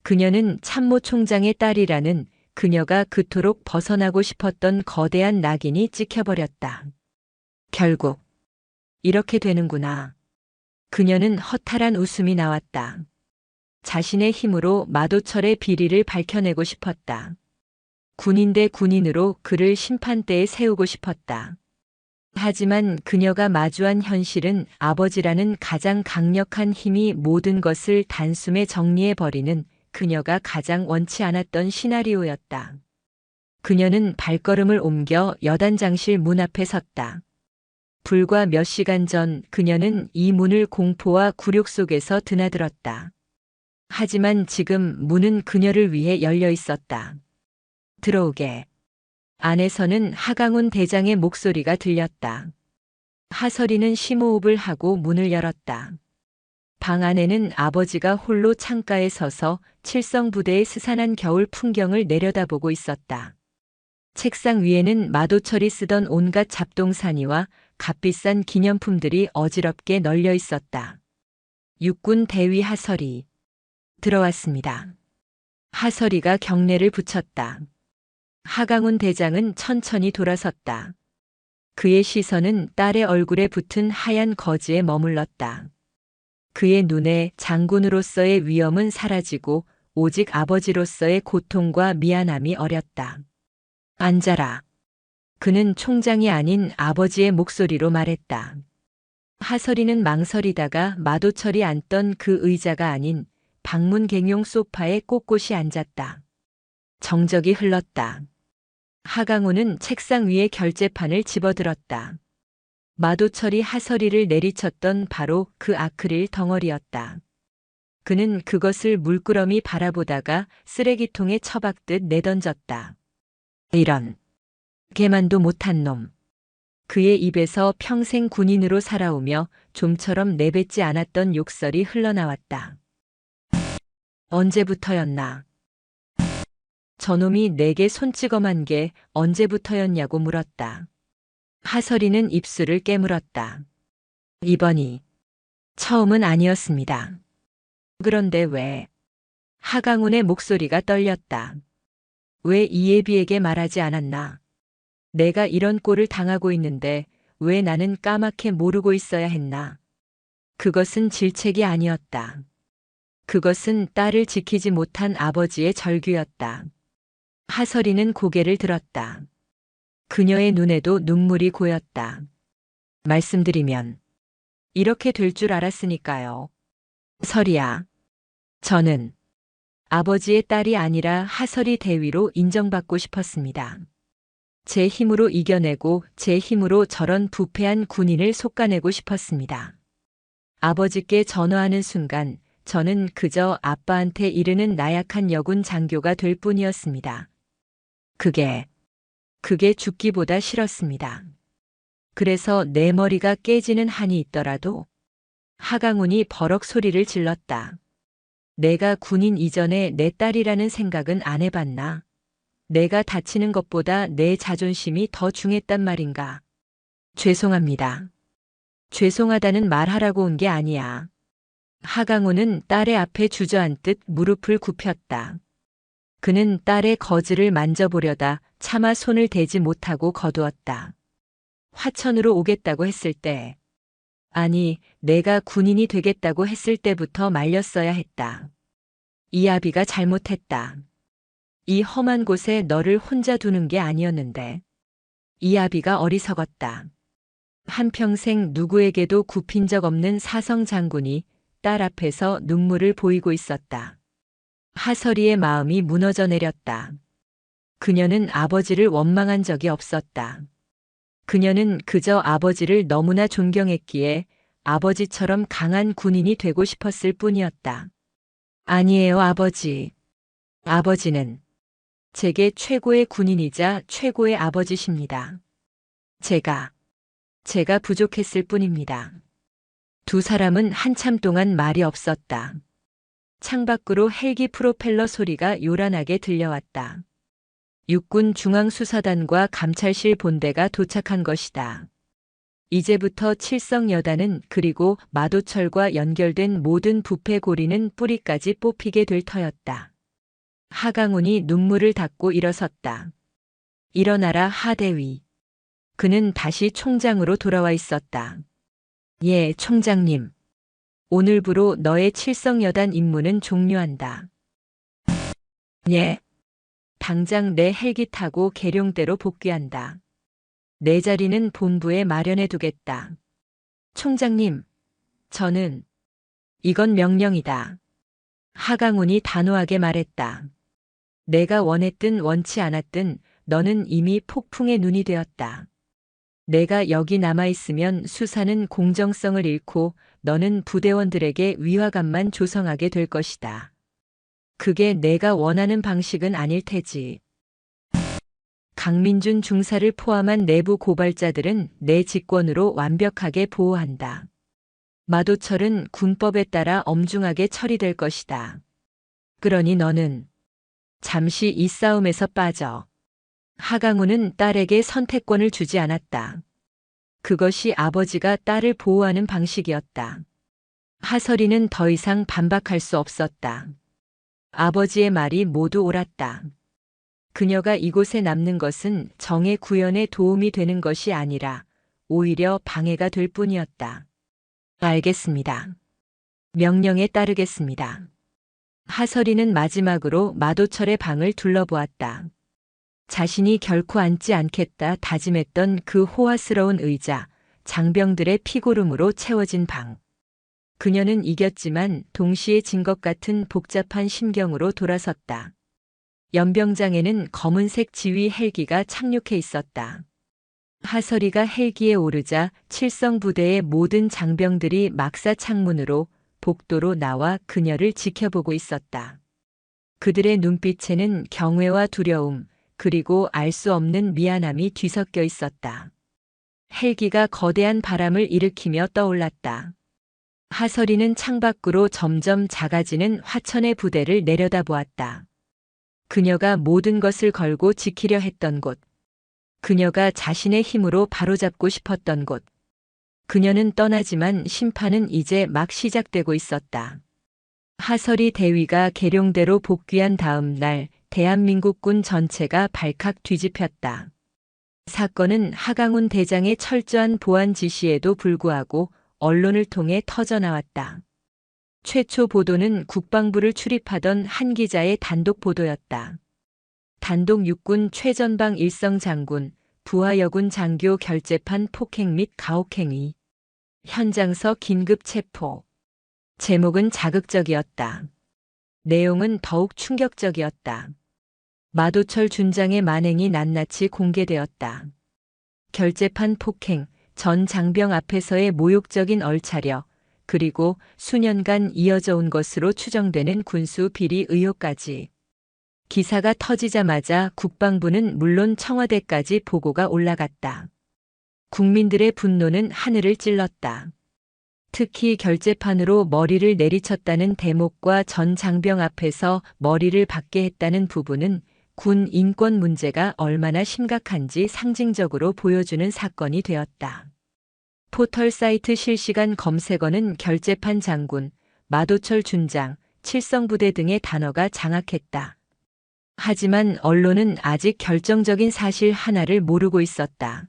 그녀는 참모 총장의 딸이라는 그녀가 그토록 벗어나고 싶었던 거대한 낙인이 찍혀버렸다. 결국 이렇게 되는구나. 그녀는 허탈한 웃음이 나왔다. 자신의 힘으로 마도철의 비리를 밝혀내고 싶었다. 군인 대 군인으로 그를 심판대에 세우고 싶었다. 하지만 그녀가 마주한 현실은 아버지라는 가장 강력한 힘이 모든 것을 단숨에 정리해버리는 그녀가 가장 원치 않았던 시나리오였다. 그녀는 발걸음을 옮겨 여단장실 문 앞에 섰다. 불과 몇 시간 전 그녀는 이 문을 공포와 굴욕 속에서 드나들었다. 하지만 지금 문은 그녀를 위해 열려 있었다. 들어오게. 안에서는 하강훈 대장의 목소리가 들렸다. 하설이는 심호흡을 하고 문을 열었다. 방 안에는 아버지가 홀로 창가에 서서 칠성부대의 스산한 겨울 풍경을 내려다보고 있었다. 책상 위에는 마도철이 쓰던 온갖 잡동사니와 값비싼 기념품들이 어지럽게 널려 있었다. 육군 대위 하설이 들어왔습니다. 하설이가 경례를 붙였다. 하강훈 대장은 천천히 돌아섰다. 그의 시선은 딸의 얼굴에 붙은 하얀 거즈에 머물렀다. 그의 눈에 장군으로서의 위엄은 사라지고 오직 아버지로서의 고통과 미안함이 어렸다. 앉아라. 그는 총장이 아닌 아버지의 목소리로 말했다. 하설이는 망설이다가 마도철이 앉던 그 의자가 아닌 방문객용 소파에 꼿꼿이 앉았다. 정적이 흘렀다. 하강훈은 책상 위에 결제판을 집어들었다. 마도철이 하설이를 내리쳤던 바로 그 아크릴 덩어리였다. 그는 그것을 물끄러미 바라보다가 쓰레기통에 처박듯 내던졌다. 이런 개만도 못한 놈. 그의 입에서 평생 군인으로 살아오며 좀처럼 내뱉지 않았던 욕설이 흘러나왔다. 언제부터였나? 저놈이 내게 손찌검한 게 언제부터였냐고 물었다. 하설이는 입술을 깨물었다. 이번이 처음은 아니었습니다. 그런데 왜? 하강훈의 목소리가 떨렸다. 왜 이예비에게 말하지 않았나? 내가 이런 꼴을 당하고 있는데 왜 나는 까맣게 모르고 있어야 했나? 그것은 질책이 아니었다. 그것은 딸을 지키지 못한 아버지의 절규였다. 하설이는 고개를 들었다. 그녀의 눈에도 눈물이 고였다. 말씀드리면 이렇게 될 줄 알았으니까요. 설이야. 저는 아버지의 딸이 아니라 하설이 대위로 인정받고 싶었습니다. 제 힘으로 이겨내고 제 힘으로 저런 부패한 군인을 솎아내고 싶었습니다. 아버지께 전화하는 순간 저는 그저 아빠한테 이르는 나약한 여군 장교가 될 뿐이었습니다. 그게 죽기보다 싫었습니다. 그래서 내 머리가 깨지는 한이 있더라도. 하강훈이 버럭 소리를 질렀다. 내가 군인 이전에 내 딸이라는 생각은 안 해봤나? 내가 다치는 것보다 내 자존심이 더 중했단 말인가? 죄송합니다. 죄송하다는 말하라고 온 게 아니야. 하강훈은 딸의 앞에 주저앉듯 무릎을 굽혔다. 그는 딸의 거즈를 만져보려다 차마 손을 대지 못하고 거두었다. 화천으로 오겠다고 했을 때, 아니, 내가 군인이 되겠다고 했을 때부터 말렸어야 했다. 이아비가 잘못했다. 이 험한 곳에 너를 혼자 두는 게 아니었는데. 이아비가 어리석었다. 한평생 누구에게도 굽힌 적 없는 사성 장군이 딸 앞에서 눈물을 보이고 있었다. 하설이의 마음이 무너져 내렸다. 그녀는 아버지를 원망한 적이 없었다. 그녀는 그저 아버지를 너무나 존경했기에 아버지처럼 강한 군인이 되고 싶었을 뿐이었다. 아니에요, 아버지. 아버지는 제게 최고의 군인이자 최고의 아버지십니다. 제가 부족했을 뿐입니다. 두 사람은 한참 동안 말이 없었다. 창밖으로 헬기 프로펠러 소리가 요란하게 들려왔다. 육군 중앙수사단과 감찰실 본대가 도착한 것이다. 이제부터 칠성여단은 그리고 마도철과 연결된 모든 부패 고리는 뿌리까지 뽑히게 될 터였다. 하강훈이 눈물을 닦고 일어섰다. 일어나라, 하대위. 그는 다시 총장으로 돌아와 있었다. 예, 총장님. 오늘부로 너의 칠성여단 임무는 종료한다. 예. 당장 내 헬기 타고 계룡대로 복귀한다. 내 자리는 본부에 마련해 두겠다. 총장님, 이건 명령이다. 하강훈이 단호하게 말했다. 내가 원했든 원치 않았든 너는 이미 폭풍의 눈이 되었다. 내가 여기 남아있으면 수사는 공정성을 잃고 너는 부대원들에게 위화감만 조성하게 될 것이다. 그게 내가 원하는 방식은 아닐 테지. 강민준 중사를 포함한 내부 고발자들은 내 직권으로 완벽하게 보호한다. 마도철은 군법에 따라 엄중하게 처리될 것이다. 그러니 너는 잠시 이 싸움에서 빠져. 하강훈은 딸에게 선택권을 주지 않았다. 그것이 아버지가 딸을 보호하는 방식이었다. 하설이는 더 이상 반박할 수 없었다. 아버지의 말이 모두 옳았다. 그녀가 이곳에 남는 것은 정의 구현에 도움이 되는 것이 아니라 오히려 방해가 될 뿐이었다. 알겠습니다. 명령에 따르겠습니다. 하설이는 마지막으로 마도철의 방을 둘러보았다. 자신이 결코 앉지 않겠다 다짐했던 그 호화스러운 의자, 장병들의 피고름으로 채워진 방. 그녀는 이겼지만 동시에 진 것 같은 복잡한 심경으로 돌아섰다. 연병장에는 검은색 지휘 헬기가 착륙해 있었다. 하설이가 헬기에 오르자 칠성부대의 모든 장병들이 막사 창문으로 복도로 나와 그녀를 지켜보고 있었다. 그들의 눈빛에는 경외와 두려움, 그리고 알 수 없는 미안함이 뒤섞여 있었다. 헬기가 거대한 바람을 일으키며 떠올랐다. 하설이는 창밖으로 점점 작아지는 화천의 부대를 내려다보았다. 그녀가 모든 것을 걸고 지키려 했던 곳. 그녀가 자신의 힘으로 바로잡고 싶었던 곳. 그녀는 떠나지만 심판은 이제 막 시작되고 있었다. 하설이 대위가 계룡대로 복귀한 다음 날 대한민국군 전체가 발칵 뒤집혔다. 사건은 하강훈 대장의 철저한 보안 지시에도 불구하고 언론을 통해 터져나왔다. 최초 보도는 국방부를 출입하던 한 기자의 단독 보도였다. 단독 육군 최전방 일성 장군, 부하여군 장교 결재판 폭행 및 가혹행위. 현장서 긴급 체포. 제목은 자극적이었다. 내용은 더욱 충격적이었다. 마도철 준장의 만행이 낱낱이 공개되었다. 결재판 폭행, 전 장병 앞에서의 모욕적인 얼차려, 그리고 수년간 이어져 온 것으로 추정되는 군수 비리 의혹까지. 기사가 터지자마자 국방부는 물론 청와대까지 보고가 올라갔다. 국민들의 분노는 하늘을 찔렀다. 특히 결재판으로 머리를 내리쳤다는 대목과 전 장병 앞에서 머리를 박게 했다는 부분은 군 인권 문제가 얼마나 심각한지 상징적으로 보여주는 사건이 되었다. 포털 사이트 실시간 검색어는 결재판 장군, 마도철 준장, 칠성부대 등의 단어가 장악했다. 하지만 언론은 아직 결정적인 사실 하나를 모르고 있었다.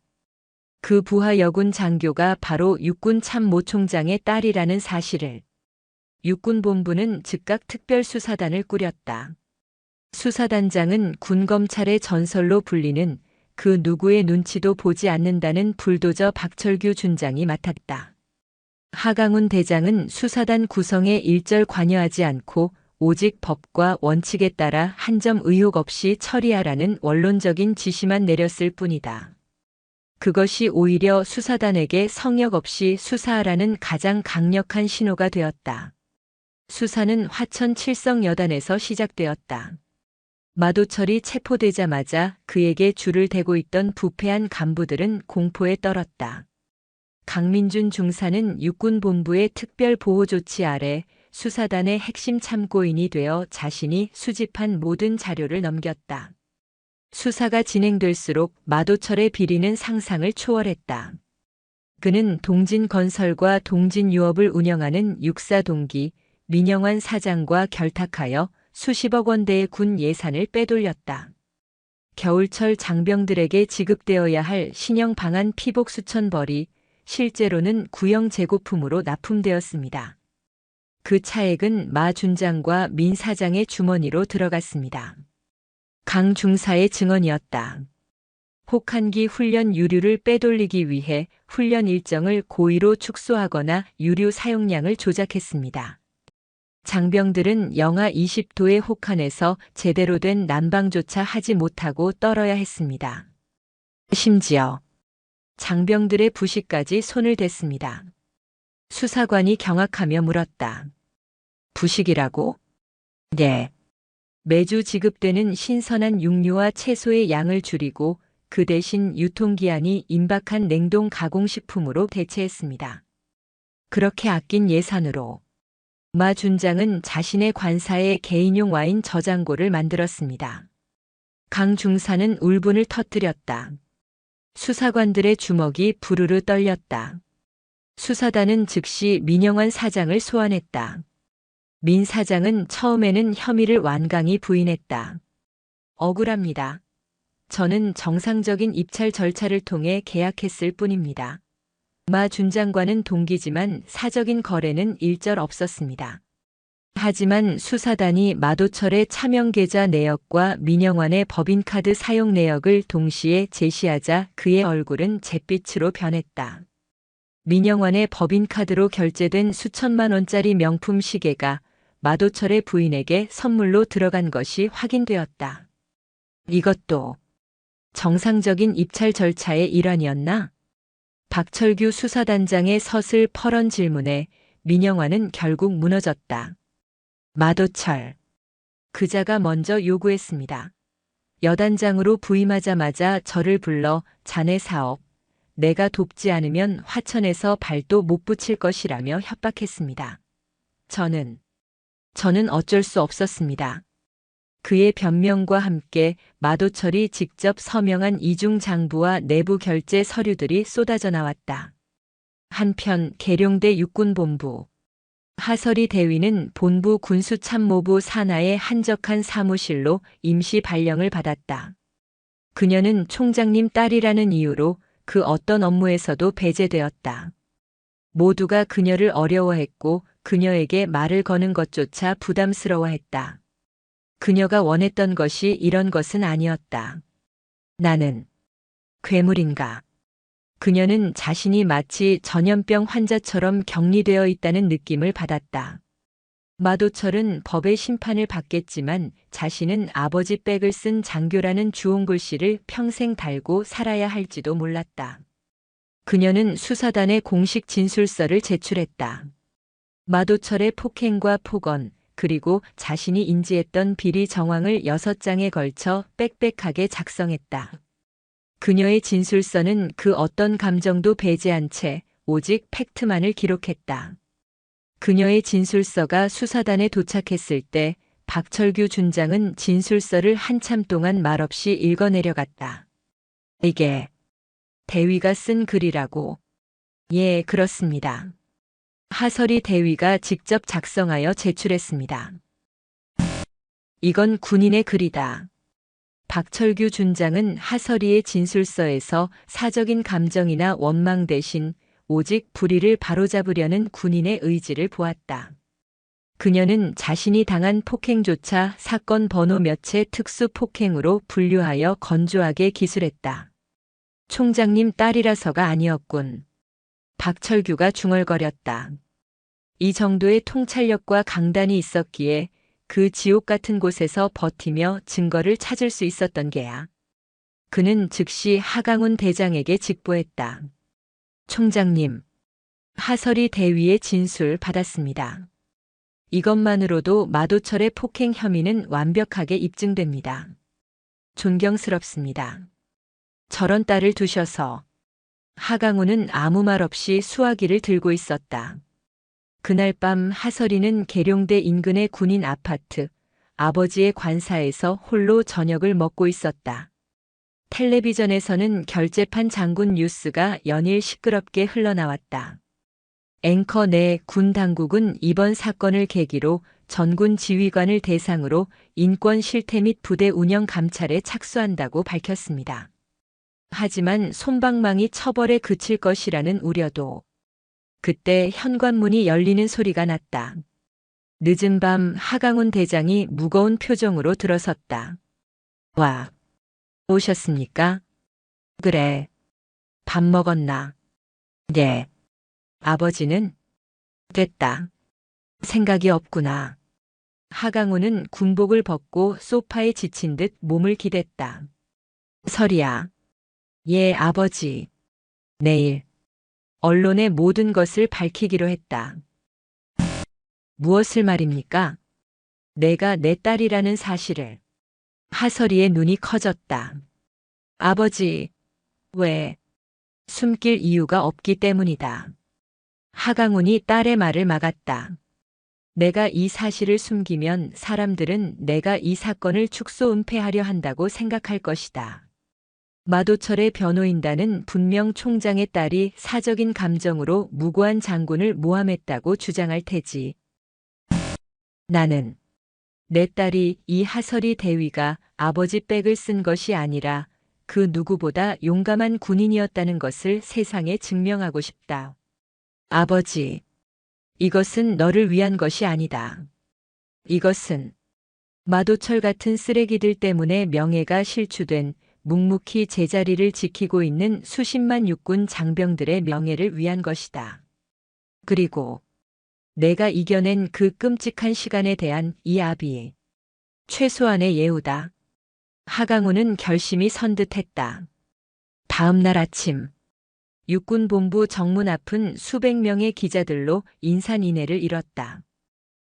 그 부하 여군 장교가 바로 육군 참모총장의 딸이라는 사실을. 육군본부는 즉각 특별수사단을 꾸렸다. 수사단장은 군검찰의 전설로 불리는 그 누구의 눈치도 보지 않는다는 불도저 박철규 준장이 맡았다. 하강훈 대장은 수사단 구성에 일절 관여하지 않고 오직 법과 원칙에 따라 한 점 의혹 없이 처리하라는 원론적인 지시만 내렸을 뿐이다. 그것이 오히려 수사단에게 성역 없이 수사하라는 가장 강력한 신호가 되었다. 수사는 화천 칠성여단에서 시작되었다. 마도철이 체포되자마자 그에게 줄을 대고 있던 부패한 간부들은 공포에 떨었다. 강민준 중사는 육군본부의 특별보호조치 아래 수사단의 핵심 참고인이 되어 자신이 수집한 모든 자료를 넘겼다. 수사가 진행될수록 마도철의 비리는 상상을 초월했다. 그는 동진건설과 동진유업을 운영하는 육사동기 민영환 사장과 결탁하여 수십억 원대의 군 예산을 빼돌렸다. 겨울철 장병들에게 지급되어야 할 신형 방한 피복 수천 벌이 실제로는 구형 재고품으로 납품되었습니다. 그 차액은 마 준장과 민 사장의 주머니로 들어갔습니다. 강 중사의 증언이었다. 혹한기 훈련 유류를 빼돌리기 위해 훈련 일정을 고의로 축소하거나 유류 사용량을 조작했습니다. 장병들은 영하 20도의 혹한에서 제대로 된 난방조차 하지 못하고 떨어야 했습니다. 심지어 장병들의 부식까지 손을 댔습니다. 수사관이 경악하며 물었다. 부식이라고? 네. 매주 지급되는 신선한 육류와 채소의 양을 줄이고 그 대신 유통기한이 임박한 냉동 가공식품으로 대체했습니다. 그렇게 아낀 예산으로 마 준장은 자신의 관사에 개인용 와인 저장고를 만들었습니다. 강 중사는 울분을 터뜨렸다. 수사관들의 주먹이 부르르 떨렸다. 수사단은 즉시 민영환 사장을 소환했다. 민 사장은 처음에는 혐의를 완강히 부인했다. 억울합니다. 저는 정상적인 입찰 절차를 통해 계약했을 뿐입니다. 마 준장과는 동기지만 사적인 거래는 일절 없었습니다. 하지만 수사단이 마도철의 차명 계좌 내역과 민영환의 법인카드 사용 내역을 동시에 제시하자 그의 얼굴은 잿빛으로 변했다. 민영환의 법인카드로 결제된 수천만 원짜리 명품 시계가 마도철의 부인에게 선물로 들어간 것이 확인되었다. 이것도 정상적인 입찰 절차의 일환이었나? 박철규 수사단장의 서슬 퍼런 질문에 민영환은 결국 무너졌다. 마도철. 그자가 먼저 요구했습니다. 여단장으로 부임하자마자 저를 불러 자네 사업, 내가 돕지 않으면 화천에서 발도 못 붙일 것이라며 협박했습니다. 저는 어쩔 수 없었습니다. 그의 변명과 함께 마도철이 직접 서명한 이중 장부와 내부 결제 서류들이 쏟아져 나왔다. 한편 계룡대 육군본부 하설이 대위는 본부 군수참모부 산하의 한적한 사무실로 임시 발령을 받았다. 그녀는 총장님 딸이라는 이유로 그 어떤 업무에서도 배제되었다. 모두가 그녀를 어려워했고 그녀에게 말을 거는 것조차 부담스러워했다. 그녀가 원했던 것이 이런 것은 아니었다. 나는 괴물인가? 그녀는 자신이 마치 전염병 환자처럼 격리되어 있다는 느낌을 받았다. 마도철은 법의 심판을 받겠지만 자신은 아버지 백을 쓴 장교라는 주홍글씨를 평생 달고 살아야 할지도 몰랐다. 그녀는 수사단에 공식 진술서를 제출했다. 마도철의 폭행과 폭언, 그리고 자신이 인지했던 비리 정황을 6장에 걸쳐 빽빽하게 작성했다. 그녀의 진술서는 그 어떤 감정도 배제한 채 오직 팩트만을 기록했다. 그녀의 진술서가 수사단에 도착했을 때 박철규 준장은 진술서를 한참 동안 말없이 읽어내려갔다. 이게 대위가 쓴 글이라고? 예, 그렇습니다. 하설이 대위가 직접 작성하여 제출했습니다. 이건 군인의 글이다. 박철규 준장은 하설이의 진술서에서 사적인 감정이나 원망 대신 오직 불의를 바로잡으려는 군인의 의지를 보았다. 그녀는 자신이 당한 폭행조차 사건 번호 몇의 특수 폭행으로 분류하여 건조하게 기술했다. 총장님 딸이라서가 아니었군. 박철규가 중얼거렸다. 이 정도의 통찰력과 강단이 있었기에 그 지옥 같은 곳에서 버티며 증거를 찾을 수 있었던 게야. 그는 즉시 하강훈 대장에게 직보했다. 총장님, 하설이 대위의 진술 받았습니다. 이것만으로도 마도철의 폭행 혐의는 완벽하게 입증됩니다. 존경스럽습니다. 저런 딸을 두셔서. 하강훈은 아무 말 없이 수화기를 들고 있었다. 그날 밤 하설이는 계룡대 인근의 군인 아파트, 아버지의 관사에서 홀로 저녁을 먹고 있었다. 텔레비전에서는 결재판 장군 뉴스가 연일 시끄럽게 흘러나왔다. 앵커 내 군 당국은 이번 사건을 계기로 전군 지휘관을 대상으로 인권 실태 및 부대 운영 감찰에 착수한다고 밝혔습니다. 하지만 솜방망이 처벌에 그칠 것이라는 우려도. 그때 현관문이 열리는 소리가 났다. 늦은 밤 하강훈 대장이 무거운 표정으로 들어섰다. 와, 오셨습니까? 그래. 밥 먹었나? 네. 아버지는? 됐다. 생각이 없구나. 하강훈은 군복을 벗고 소파에 지친 듯 몸을 기댔다. 설이야. 예, 아버지. 내일. 언론에 모든 것을 밝히기로 했다. 무엇을 말입니까? 내가 내 딸이라는 사실을. 하설이의 눈이 커졌다. 아버지, 왜? 숨길 이유가 없기 때문이다. 하강훈이 딸의 말을 막았다. 내가 이 사실을 숨기면 사람들은 내가 이 사건을 축소 은폐하려 한다고 생각할 것이다. 마도철의 변호인단은 분명 총장의 딸이 사적인 감정으로 무고한 장군을 모함했다고 주장할 테지. 나는 내 딸이 이 하설이 대위가 아버지 백을 쓴 것이 아니라 그 누구보다 용감한 군인이었다는 것을 세상에 증명하고 싶다. 아버지, 이것은 너를 위한 것이 아니다. 이것은 마도철 같은 쓰레기들 때문에 명예가 실추된 묵묵히 제자리를 지키고 있는 수십만 육군 장병들의 명예를 위한 것이다. 그리고 내가 이겨낸 그 끔찍한 시간에 대한 이 아비, 최소한의 예우다. 하강훈은 결심이 선듯했다. 다음 날 아침, 육군본부 정문 앞은 수백 명의 기자들로 인산인해를 이뤘다.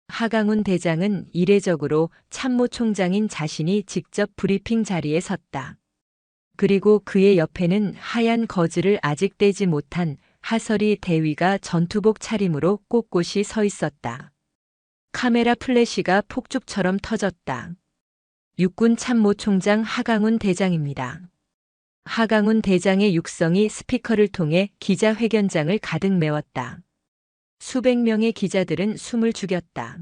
하강훈 대장은 이례적으로 참모총장인 자신이 직접 브리핑 자리에 섰다. 그리고 그의 옆에는 하얀 거즈를 아직 떼지 못한 하설이 대위가 전투복 차림으로 꼿꼿이 서 있었다. 카메라 플래시가 폭죽처럼 터졌다. 육군 참모총장 하강훈 대장입니다. 하강훈 대장의 육성이 스피커를 통해 기자회견장을 가득 메웠다. 수백 명의 기자들은 숨을 죽였다.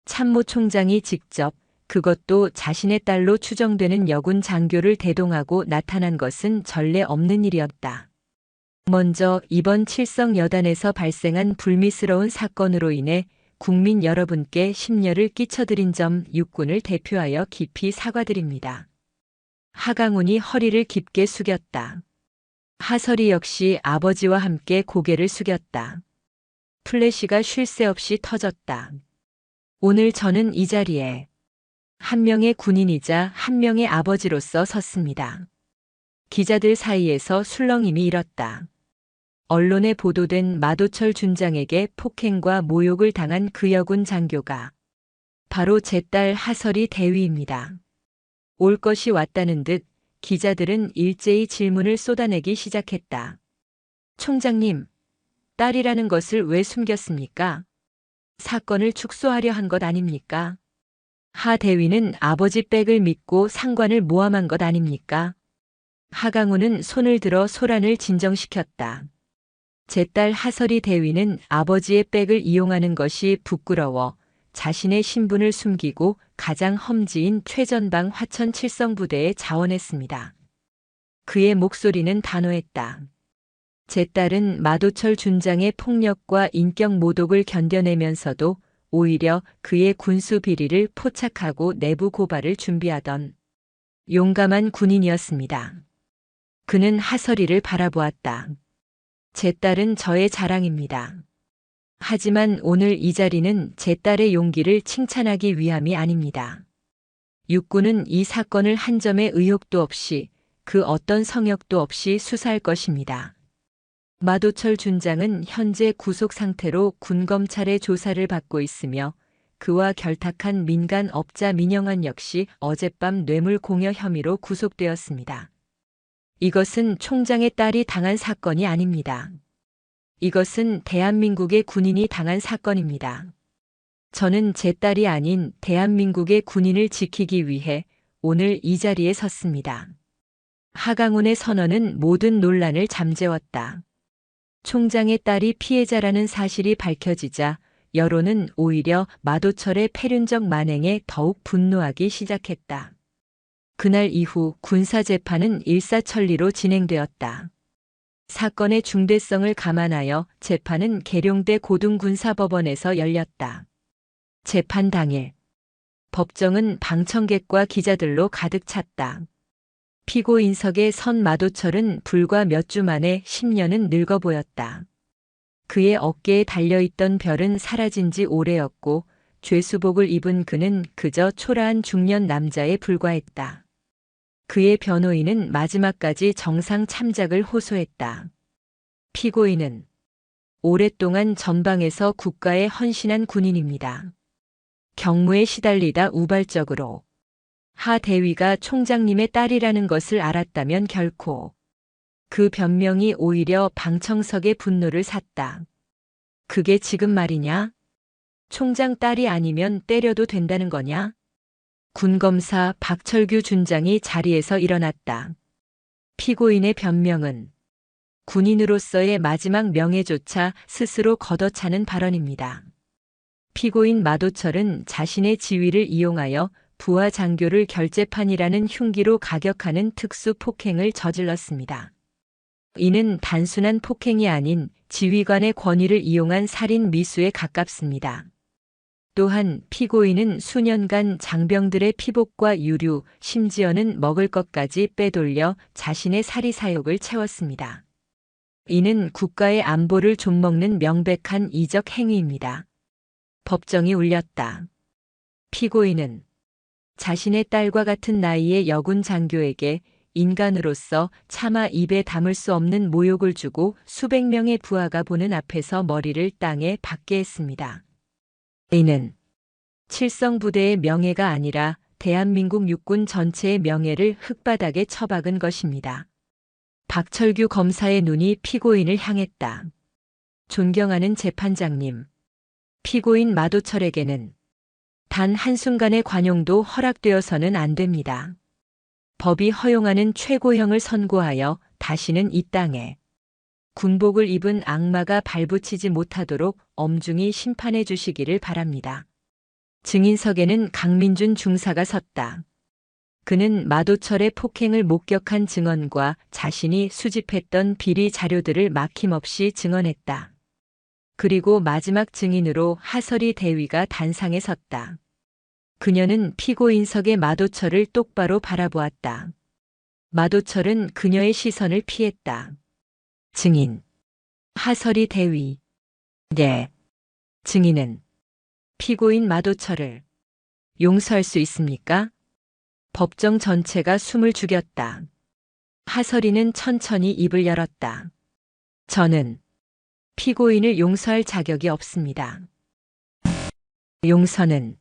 참모총장이 직접, 그것도 자신의 딸로 추정되는 여군 장교를 대동하고 나타난 것은 전례 없는 일이었다. 먼저 이번 칠성 여단에서 발생한 불미스러운 사건으로 인해 국민 여러분께 심려를 끼쳐드린 점 육군을 대표하여 깊이 사과드립니다. 하강훈이 허리를 깊게 숙였다. 하설이 역시 아버지와 함께 고개를 숙였다. 플래시가 쉴 새 없이 터졌다. 오늘 저는 이 자리에 한 명의 군인이자 한 명의 아버지로서 섰습니다. 기자들 사이에서 술렁임이 일었다. 언론에 보도된 마도철 준장에게 폭행과 모욕을 당한 그 여군 장교가 바로 제 딸 하설이 대위입니다. 올 것이 왔다는 듯 기자들은 일제히 질문을 쏟아내기 시작했다. 총장님, 딸이라는 것을 왜 숨겼습니까? 사건을 축소하려 한 것 아닙니까? 하 대위는 아버지 백을 믿고 상관을 모함한 것 아닙니까? 하강훈은 손을 들어 소란을 진정시켰다. 제 딸 하설이 대위는 아버지의 백을 이용하는 것이 부끄러워 자신의 신분을 숨기고 가장 험지인 최전방 화천 칠성부대에 자원했습니다. 그의 목소리는 단호했다. 제 딸은 마도철 준장의 폭력과 인격 모독을 견뎌내면서도 오히려 그의 군수 비리를 포착하고 내부 고발을 준비하던 용감한 군인이었습니다. 그는 하설이를 바라보았다. 제 딸은 저의 자랑입니다. 하지만 오늘 이 자리는 제 딸의 용기를 칭찬하기 위함이 아닙니다. 육군은 이 사건을 한 점의 의혹도 없이 그 어떤 성역도 없이 수사할 것입니다. 마도철 준장은 현재 구속 상태로 군검찰의 조사를 받고 있으며 그와 결탁한 민간 업자 민영환 역시 어젯밤 뇌물 공여 혐의로 구속되었습니다. 이것은 총장의 딸이 당한 사건이 아닙니다. 이것은 대한민국의 군인이 당한 사건입니다. 저는 제 딸이 아닌 대한민국의 군인을 지키기 위해 오늘 이 자리에 섰습니다. 하강훈의 선언은 모든 논란을 잠재웠다. 총장의 딸이 피해자라는 사실이 밝혀지자 여론은 오히려 마도철의 패륜적 만행에 더욱 분노하기 시작했다. 그날 이후 군사재판은 일사천리로 진행되었다. 사건의 중대성을 감안하여 재판은 계룡대 고등군사법원에서 열렸다. 재판 당일 법정은 방청객과 기자들로 가득 찼다. 피고인석에 선 마도철은 불과 몇 주 만에 10년은 늙어 보였다. 그의 어깨에 달려있던 별은 사라진 지 오래였고 죄수복을 입은 그는 그저 초라한 중년 남자에 불과했다. 그의 변호인은 마지막까지 정상 참작을 호소했다. 피고인은 오랫동안 전방에서 국가에 헌신한 군인입니다. 경무에 시달리다 우발적으로 하 대위가 총장님의 딸이라는 것을 알았다면 결코 그 변명이 오히려 방청석의 분노를 샀다. 그게 지금 말이냐? 총장 딸이 아니면 때려도 된다는 거냐? 군검사 박철규 준장이 자리에서 일어났다. 피고인의 변명은 군인으로서의 마지막 명예조차 스스로 걷어차는 발언입니다. 피고인 마도철은 자신의 지위를 이용하여 부하 장교를 결재판이라는 흉기로 가격하는 특수 폭행을 저질렀습니다. 이는 단순한 폭행이 아닌 지휘관의 권위를 이용한 살인 미수에 가깝습니다. 또한 피고인은 수년간 장병들의 피복과 유류, 심지어는 먹을 것까지 빼돌려 자신의 사리사욕을 채웠습니다. 이는 국가의 안보를 좀먹는 명백한 이적 행위입니다. 법정이 울렸다. 피고인은 자신의 딸과 같은 나이의 여군 장교에게 인간으로서 차마 입에 담을 수 없는 모욕을 주고 수백 명의 부하가 보는 앞에서 머리를 땅에 박게 했습니다. 이는 칠성부대의 명예가 아니라 대한민국 육군 전체의 명예를 흙바닥에 처박은 것입니다. 박철규 검사의 눈이 피고인을 향했다. 존경하는 재판장님, 피고인 마도철에게는 단 한순간의 관용도 허락되어서는 안 됩니다. 법이 허용하는 최고형을 선고하여 다시는 이 땅에 군복을 입은 악마가 발붙이지 못하도록 엄중히 심판해 주시기를 바랍니다. 증인석에는 강민준 중사가 섰다. 그는 마도철의 폭행을 목격한 증언과 자신이 수집했던 비리 자료들을 막힘없이 증언했다. 그리고 마지막 증인으로 하설이 대위가 단상에 섰다. 그녀는 피고인석의 마도철을 똑바로 바라보았다. 마도철은 그녀의 시선을 피했다. 증인. 하설이 대위. 네. 증인은 피고인 마도철을 용서할 수 있습니까? 법정 전체가 숨을 죽였다. 하설이는 천천히 입을 열었다. 저는 피고인을 용서할 자격이 없습니다. 용서는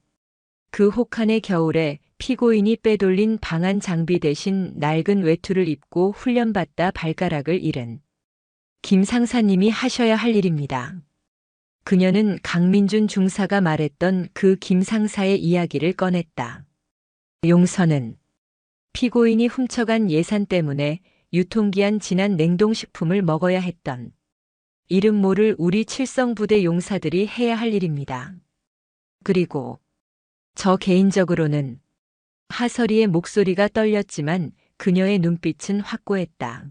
그 혹한의 겨울에 피고인이 빼돌린 방한 장비 대신 낡은 외투를 입고 훈련받다 발가락을 잃은 김 상사님이 하셔야 할 일입니다. 그녀는 강민준 중사가 말했던 그 김 상사의 이야기를 꺼냈다. 용서는 피고인이 훔쳐간 예산 때문에 유통기한 지난 냉동식품을 먹어야 했던 이름 모를 우리 칠성부대 용사들이 해야 할 일입니다. 그리고 저 개인적으로는 하설이의 목소리가 떨렸지만 그녀의 눈빛은 확고했다.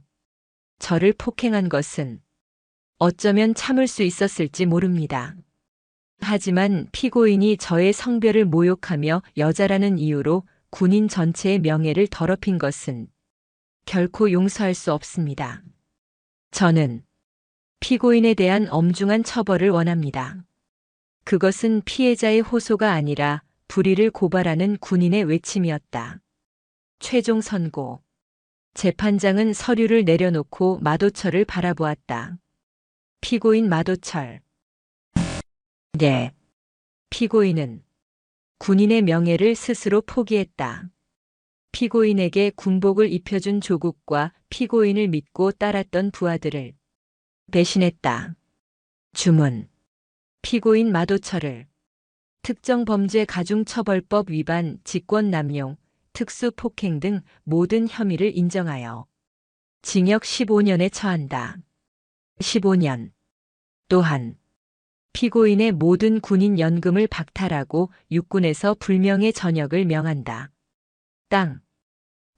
저를 폭행한 것은 어쩌면 참을 수 있었을지 모릅니다. 하지만 피고인이 저의 성별을 모욕하며 여자라는 이유로 군인 전체의 명예를 더럽힌 것은 결코 용서할 수 없습니다. 저는 피고인에 대한 엄중한 처벌을 원합니다. 그것은 피해자의 호소가 아니라 불의를 고발하는 군인의 외침이었다. 최종 선고. 재판장은 서류를 내려놓고 마도철을 바라보았다. 피고인 마도철. 네. 피고인은 군인의 명예를 스스로 포기했다. 피고인에게 군복을 입혀준 조국과 피고인을 믿고 따랐던 부하들을 배신했다. 주문. 피고인 마도철을 특정범죄 가중처벌법 위반, 직권남용, 특수폭행 등 모든 혐의를 인정하여 징역 15년에 처한다. 15년. 또한 피고인의 모든 군인 연금을 박탈하고 육군에서 불명예 전역을 명한다. 땅.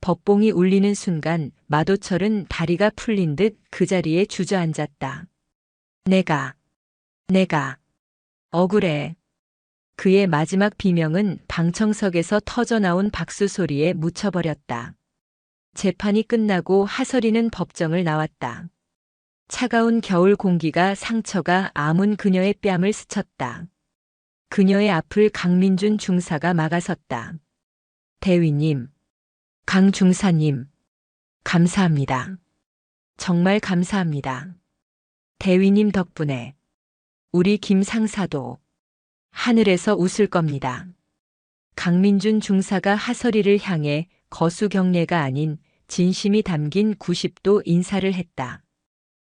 법봉이 울리는 순간 마도철은 다리가 풀린 듯 그 자리에 주저앉았다. 내가 억울해. 그의 마지막 비명은 방청석에서 터져나온 박수 소리에 묻혀버렸다. 재판이 끝나고 하설이는 법정을 나왔다. 차가운 겨울 공기가 상처가 아문 그녀의 뺨을 스쳤다. 그녀의 앞을 강민준 중사가 막아섰다. 대위님, 강 중사님, 감사합니다. 정말 감사합니다. 대위님 덕분에 우리 김 상사도 하늘에서 웃을 겁니다. 강민준 중사가 하설이를 향해 거수경례가 아닌 진심이 담긴 90도 인사를 했다.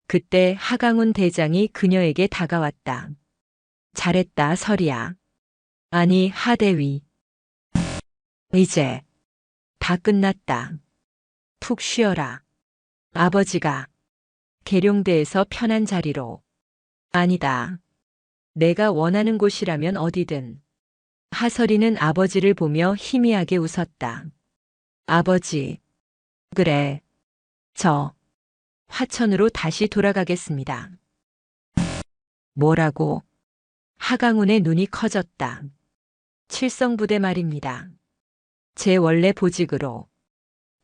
그때 하강훈 대장이 그녀에게 다가왔다. 잘했다, 설이야. 아니, 하대위. 이제 다 끝났다. 푹 쉬어라. 아버지가 계룡대에서 편한 자리로. 아니다. 내가 원하는 곳이라면 어디든. 하설이는 아버지를 보며 희미하게 웃었다. 아버지. 그래. 저 화천으로 다시 돌아가겠습니다. 뭐라고? 하강훈의 눈이 커졌다. 칠성부대 말입니다. 제 원래 보직으로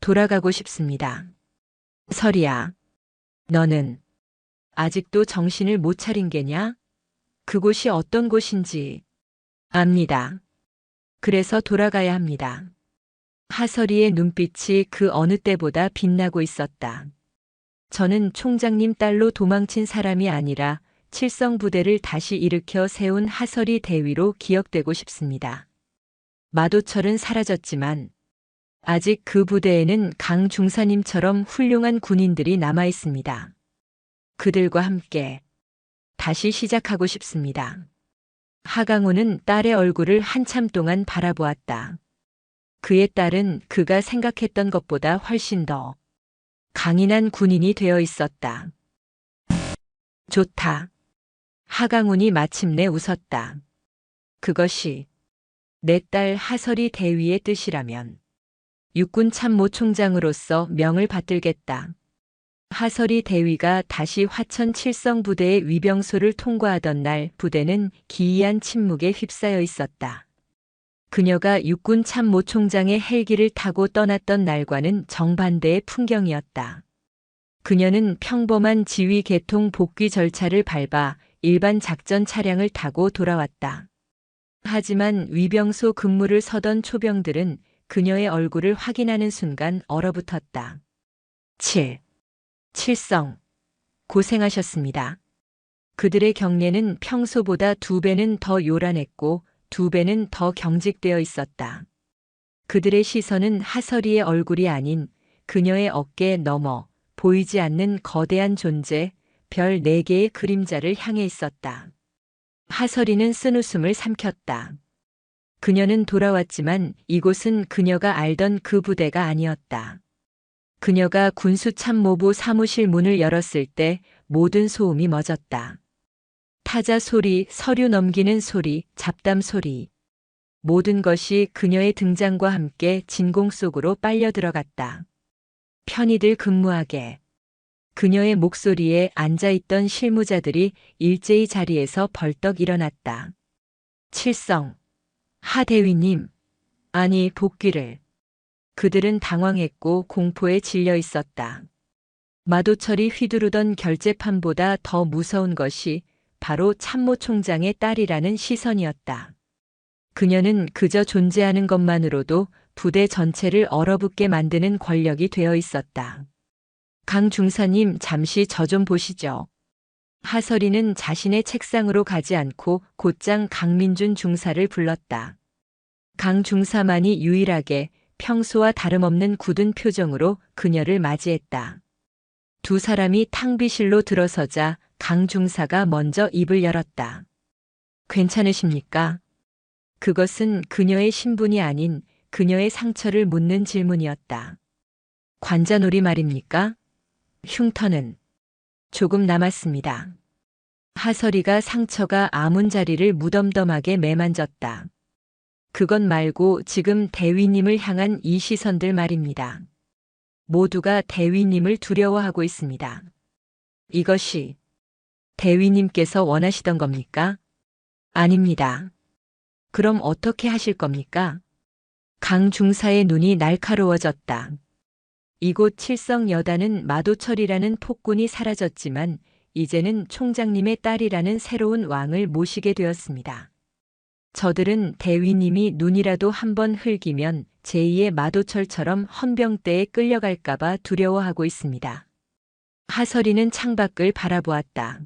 돌아가고 싶습니다. 설이야, 너는 아직도 정신을 못 차린 게냐? 그곳이 어떤 곳인지 압니다. 그래서 돌아가야 합니다. 하설이의 눈빛이 그 어느 때보다 빛나고 있었다. 저는 총장님 딸로 도망친 사람이 아니라 칠성부대를 다시 일으켜 세운 하설이 대위로 기억되고 싶습니다. 마도철은 사라졌지만 아직 그 부대에는 강 중사님처럼 훌륭한 군인들이 남아 있습니다. 그들과 함께 다시 시작하고 싶습니다. 하강훈은 딸의 얼굴을 한참 동안 바라보았다. 그의 딸은 그가 생각했던 것보다 훨씬 더 강인한 군인이 되어 있었다. 좋다. 하강훈이 마침내 웃었다. 그것이 내 딸 하설이 대위의 뜻이라면 육군 참모총장으로서 명을 받들겠다. 하설이 대위가 다시 화천 칠성부대의 위병소를 통과하던 날 부대는 기이한 침묵에 휩싸여 있었다. 그녀가 육군 참모총장의 헬기를 타고 떠났던 날과는 정반대의 풍경이었다. 그녀는 평범한 지휘 개통 복귀 절차를 밟아 일반 작전 차량을 타고 돌아왔다. 하지만 위병소 근무를 서던 초병들은 그녀의 얼굴을 확인하는 순간 얼어붙었다. 칠성. 고생하셨습니다. 그들의 경례는 평소보다 2배는 더 요란했고 2배는 더 경직되어 있었다. 그들의 시선은 하설이의 얼굴이 아닌 그녀의 어깨에 넘어 보이지 않는 거대한 존재, 별 4개의 그림자를 향해 있었다. 하설이는 쓴웃음을 삼켰다. 그녀는 돌아왔지만 이곳은 그녀가 알던 그 부대가 아니었다. 그녀가 군수참모부 사무실 문을 열었을 때 모든 소음이 멎었다. 타자 소리, 서류 넘기는 소리, 잡담 소리. 모든 것이 그녀의 등장과 함께 진공 속으로 빨려 들어갔다. 편히들 근무하게. 그녀의 목소리에 앉아있던 실무자들이 일제히 자리에서 벌떡 일어났다. 칠성, 하 대위님, 아니 복귀를. 그들은 당황했고 공포에 질려 있었다. 마도철이 휘두르던 결재판보다 더 무서운 것이 바로 참모 총장의 딸이라는 시선이었다. 그녀는 그저 존재하는 것만으로도 부대 전체를 얼어붙게 만드는 권력이 되어 있었다. 강 중사님, 잠시 저 좀 보시죠. 하설이는 자신의 책상으로 가지 않고 곧장 강민준 중사를 불렀다. 강 중사만이 유일하게 평소와 다름없는 굳은 표정으로 그녀를 맞이했다. 두 사람이 탕비실로 들어서자 강 중사가 먼저 입을 열었다. 괜찮으십니까? 그것은 그녀의 신분이 아닌 그녀의 상처를 묻는 질문이었다. 관자놀이 말입니까? 흉터는 조금 남았습니다. 하설이가 상처가 아문 자리를 무덤덤하게 매만졌다. 그건 말고 지금 대위님을 향한 이 시선들 말입니다. 모두가 대위님을 두려워하고 있습니다. 이것이 대위님께서 원하시던 겁니까? 아닙니다. 그럼 어떻게 하실 겁니까? 강 중사의 눈이 날카로워졌다. 이곳 칠성여단은 마도철이라는 폭군이 사라졌지만 이제는 총장님의 딸이라는 새로운 왕을 모시게 되었습니다. 저들은 대위님이 눈이라도 한번 흘기면 제2의 마도철처럼 헌병대에 끌려갈까봐 두려워하고 있습니다. 하설이는 창밖을 바라보았다.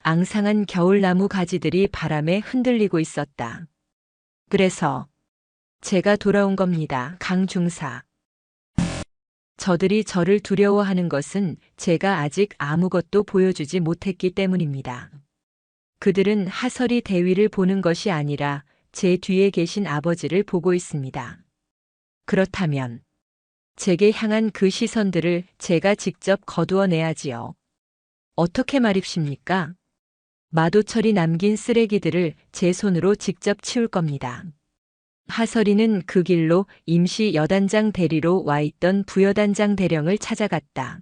앙상한 겨울나무 가지들이 바람에 흔들리고 있었다. 그래서 제가 돌아온 겁니다, 강 중사. 저들이 저를 두려워하는 것은 제가 아직 아무것도 보여주지 못했기 때문입니다. 그들은 하설이 대위를 보는 것이 아니라 제 뒤에 계신 아버지를 보고 있습니다. 그렇다면 제게 향한 그 시선들을 제가 직접 거두어내야지요. 어떻게 말입십니까? 마도철이 남긴 쓰레기들을 제 손으로 직접 치울 겁니다. 하설이는 그 길로 임시 여단장 대리로 와 있던 부여단장 대령을 찾아갔다.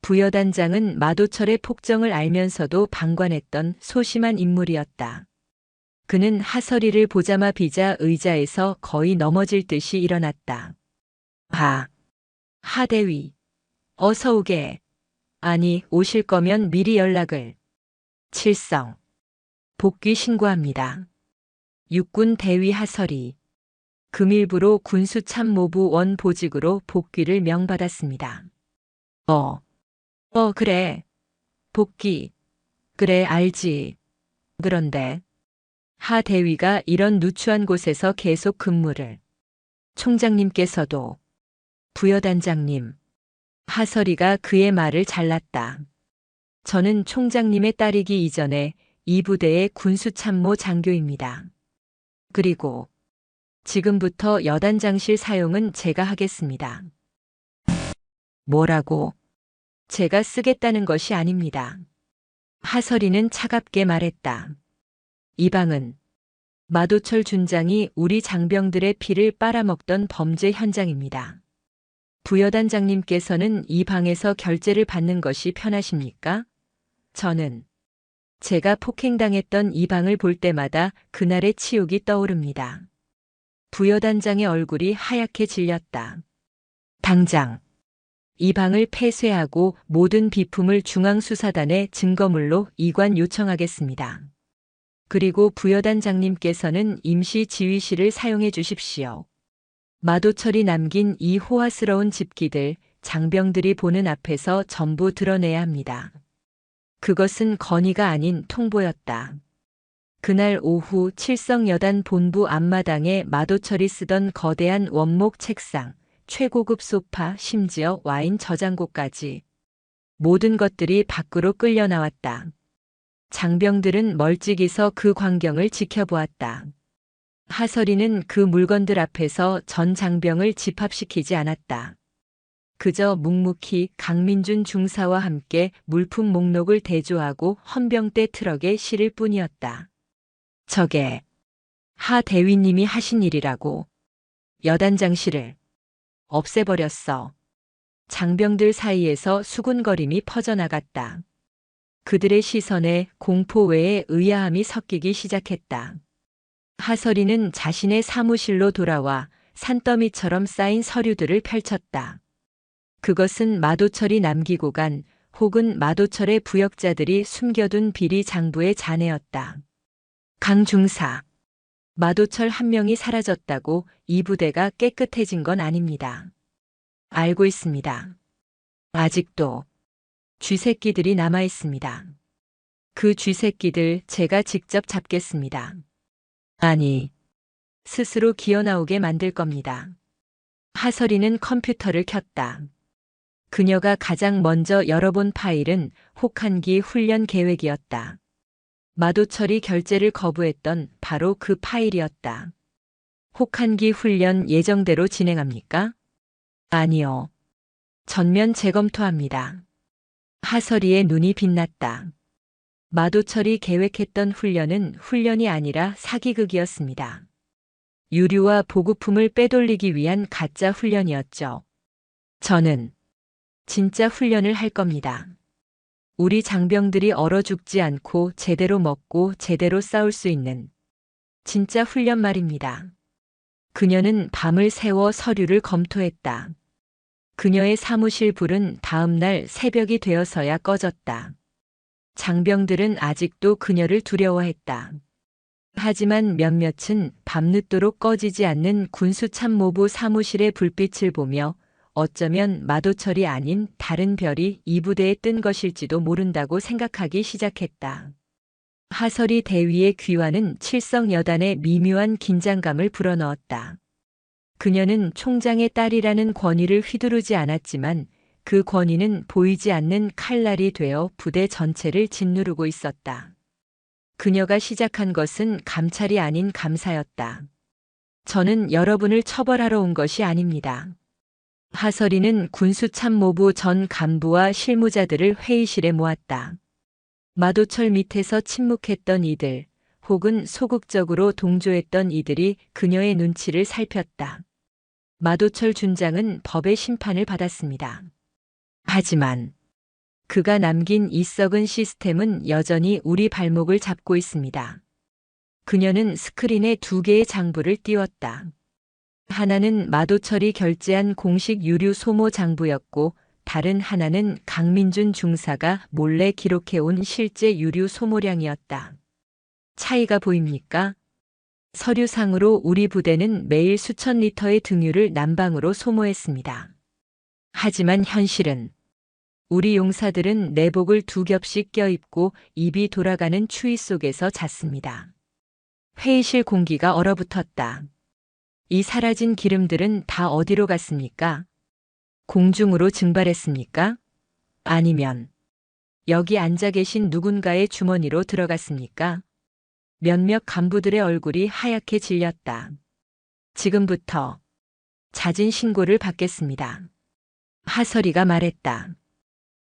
부여단장은 마도철의 폭정을 알면서도 방관했던 소심한 인물이었다. 그는 하설이를 보자마비자 의자에서 거의 넘어질 듯이 일어났다. 하대위, 어서 오게. 아니, 오실 거면 미리 연락을. 칠성, 복귀 신고합니다. 육군 대위 하설이 금일부로 군수참모부 원보직으로 복귀를 명받았습니다. 그래. 복귀. 그래, 알지. 그런데 하 대위가 이런 누추한 곳에서 계속 근무를. 총장님께서도. 부여단장님. 하설이가 그의 말을 잘랐다. 저는 총장님의 딸이기 이전에 이 부대의 군수참모 장교입니다. 그리고 지금부터 여단장실 사용은 제가 하겠습니다. 뭐라고? 제가 쓰겠다는 것이 아닙니다. 하설이는 차갑게 말했다. 이 방은 마도철 준장이 우리 장병들의 피를 빨아먹던 범죄 현장입니다. 부여단장님께서는 이 방에서 결재를 받는 것이 편하십니까? 저는 제가 폭행당했던 이 방을 볼 때마다 그날의 치욕이 떠오릅니다. 부여단장의 얼굴이 하얗게 질렸다. 당장 이 방을 폐쇄하고 모든 비품을 중앙수사단에 증거물로 이관 요청하겠습니다. 그리고 부여단장님께서는 임시 지휘실을 사용해 주십시오. 마도철이 남긴 이 호화스러운 집기들 장병들이 보는 앞에서 전부 드러내야 합니다. 그것은 건의가 아닌 통보였다. 그날 오후 칠성여단 본부 앞마당에 마도철이 쓰던 거대한 원목 책상, 최고급 소파, 심지어 와인 저장고까지 모든 것들이 밖으로 끌려 나왔다. 장병들은 멀찍이서 그 광경을 지켜보았다. 하설이는 그 물건들 앞에서 전 장병을 집합시키지 않았다. 그저 묵묵히 강민준 중사와 함께 물품 목록을 대조하고 헌병대 트럭에 실을 뿐이었다. 저게 하 대위님이 하신 일이라고. 여단장실을 없애버렸어. 장병들 사이에서 수군거림이 퍼져나갔다. 그들의 시선에 공포 외에 의아함이 섞이기 시작했다. 하설이는 자신의 사무실로 돌아와 산더미처럼 쌓인 서류들을 펼쳤다. 그것은 마도철이 남기고 간 혹은 마도철의 부역자들이 숨겨둔 비리 장부의 잔해였다. 강 중사. 마도철 한 명이 사라졌다고 이 부대가 깨끗해진 건 아닙니다. 알고 있습니다. 아직도 쥐새끼들이 남아 있습니다. 그 쥐새끼들 제가 직접 잡겠습니다. 아니, 스스로 기어나오게 만들 겁니다. 하설이는 컴퓨터를 켰다. 그녀가 가장 먼저 열어본 파일은 혹한기 훈련 계획이었다. 마도철이 결제를 거부했던 바로 그 파일이었다. 혹한기 훈련 예정대로 진행합니까? 아니요. 전면 재검토합니다. 하설이의 눈이 빛났다. 마도철이 계획했던 훈련은 훈련이 아니라 사기극이었습니다. 유류와 보급품을 빼돌리기 위한 가짜 훈련이었죠. 저는 진짜 훈련을 할 겁니다. 우리 장병들이 얼어 죽지 않고 제대로 먹고 제대로 싸울 수 있는 진짜 훈련 말입니다. 그녀는 밤을 새워 서류를 검토했다. 그녀의 사무실 불은 다음 날 새벽이 되어서야 꺼졌다. 장병들은 아직도 그녀를 두려워했다. 하지만 몇몇은 밤늦도록 꺼지지 않는 군수참모부 사무실의 불빛을 보며 어쩌면 마도철이 아닌 다른 별이 이 부대에 뜬 것일지도 모른다고 생각하기 시작했다. 하설이 대위의 귀환은 칠성여단의 미묘한 긴장감을 불어넣었다. 그녀는 총장의 딸이라는 권위를 휘두르지 않았지만 그 권위는 보이지 않는 칼날이 되어 부대 전체를 짓누르고 있었다. 그녀가 시작한 것은 감찰이 아닌 감사였다. 저는 여러분을 처벌하러 온 것이 아닙니다. 하설이는 군수참모부 전 간부와 실무자들을 회의실에 모았다. 마도철 밑에서 침묵했던 이들, 혹은 소극적으로 동조했던 이들이 그녀의 눈치를 살폈다. 마도철 준장은 법의 심판을 받았습니다. 하지만 그가 남긴 이 썩은 시스템은 여전히 우리 발목을 잡고 있습니다. 그녀는 스크린에 2개의 장부를 띄웠다. 하나는 마도철이 결제한 공식 유류 소모 장부였고 다른 하나는 강민준 중사가 몰래 기록해온 실제 유류 소모량이었다. 차이가 보입니까? 서류상으로 우리 부대는 매일 수천 리터의 등유를 난방으로 소모했습니다. 하지만 현실은 우리 용사들은 내복을 2겹씩 껴입고 입이 돌아가는 추위 속에서 잤습니다. 회의실 공기가 얼어붙었다. 이 사라진 기름들은 다 어디로 갔습니까? 공중으로 증발했습니까? 아니면 여기 앉아 계신 누군가의 주머니로 들어갔습니까? 몇몇 간부들의 얼굴이 하얗게 질렸다. 지금부터 자진 신고를 받겠습니다. 하설이가 말했다.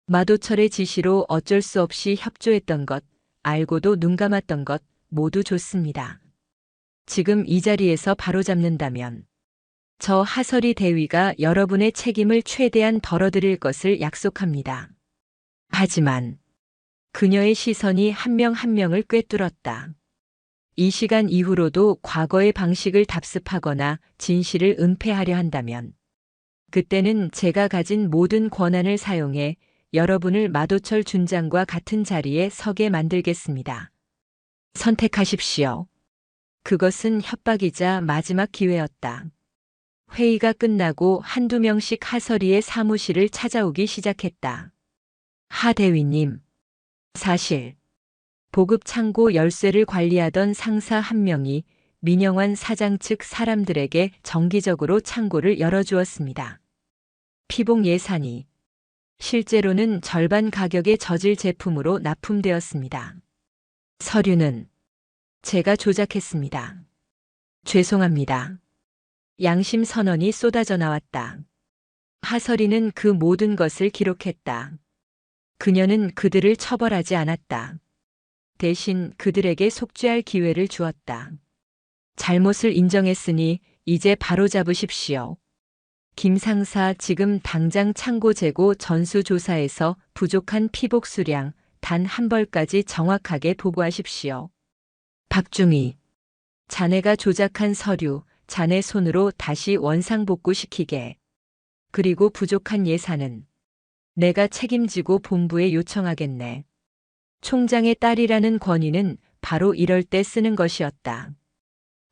마도철의 지시로 어쩔 수 없이 협조했던 것, 알고도 눈 감았던 것 모두 좋습니다. 지금 이 자리에서 바로잡는다면 저 하설이 대위가 여러분의 책임을 최대한 덜어드릴 것을 약속합니다. 하지만 그녀의 시선이 한 명 한 명을 꿰뚫었다. 이 시간 이후로도 과거의 방식을 답습하거나 진실을 은폐하려 한다면 그때는 제가 가진 모든 권한을 사용해 여러분을 마도철 준장과 같은 자리에 서게 만들겠습니다. 선택하십시오. 그것은 협박이자 마지막 기회였다. 회의가 끝나고 한두 명씩 하설이의 사무실을 찾아오기 시작했다. 하 대위님, 사실 보급 창고 열쇠를 관리하던 상사 한 명이 민영환 사장 측 사람들에게 정기적으로 창고를 열어주었습니다. 피복 예산이 실제로는 절반 가격의 저질 제품으로 납품되었습니다. 서류는 제가 조작했습니다. 죄송합니다. 양심 선언이 쏟아져 나왔다. 하설이는 그 모든 것을 기록했다. 그녀는 그들을 처벌하지 않았다. 대신 그들에게 속죄할 기회를 주었다. 잘못을 인정했으니 이제 바로잡으십시오. 김 상사, 지금 당장 창고 재고 전수조사에서 부족한 피복 수량 단 한 벌까지 정확하게 보고하십시오. 박중희 자네가 조작한 서류, 자네 손으로 다시 원상복구시키게. 그리고 부족한 예산은 내가 책임지고 본부에 요청하겠네. 총장의 딸이라는 권위는 바로 이럴 때 쓰는 것이었다.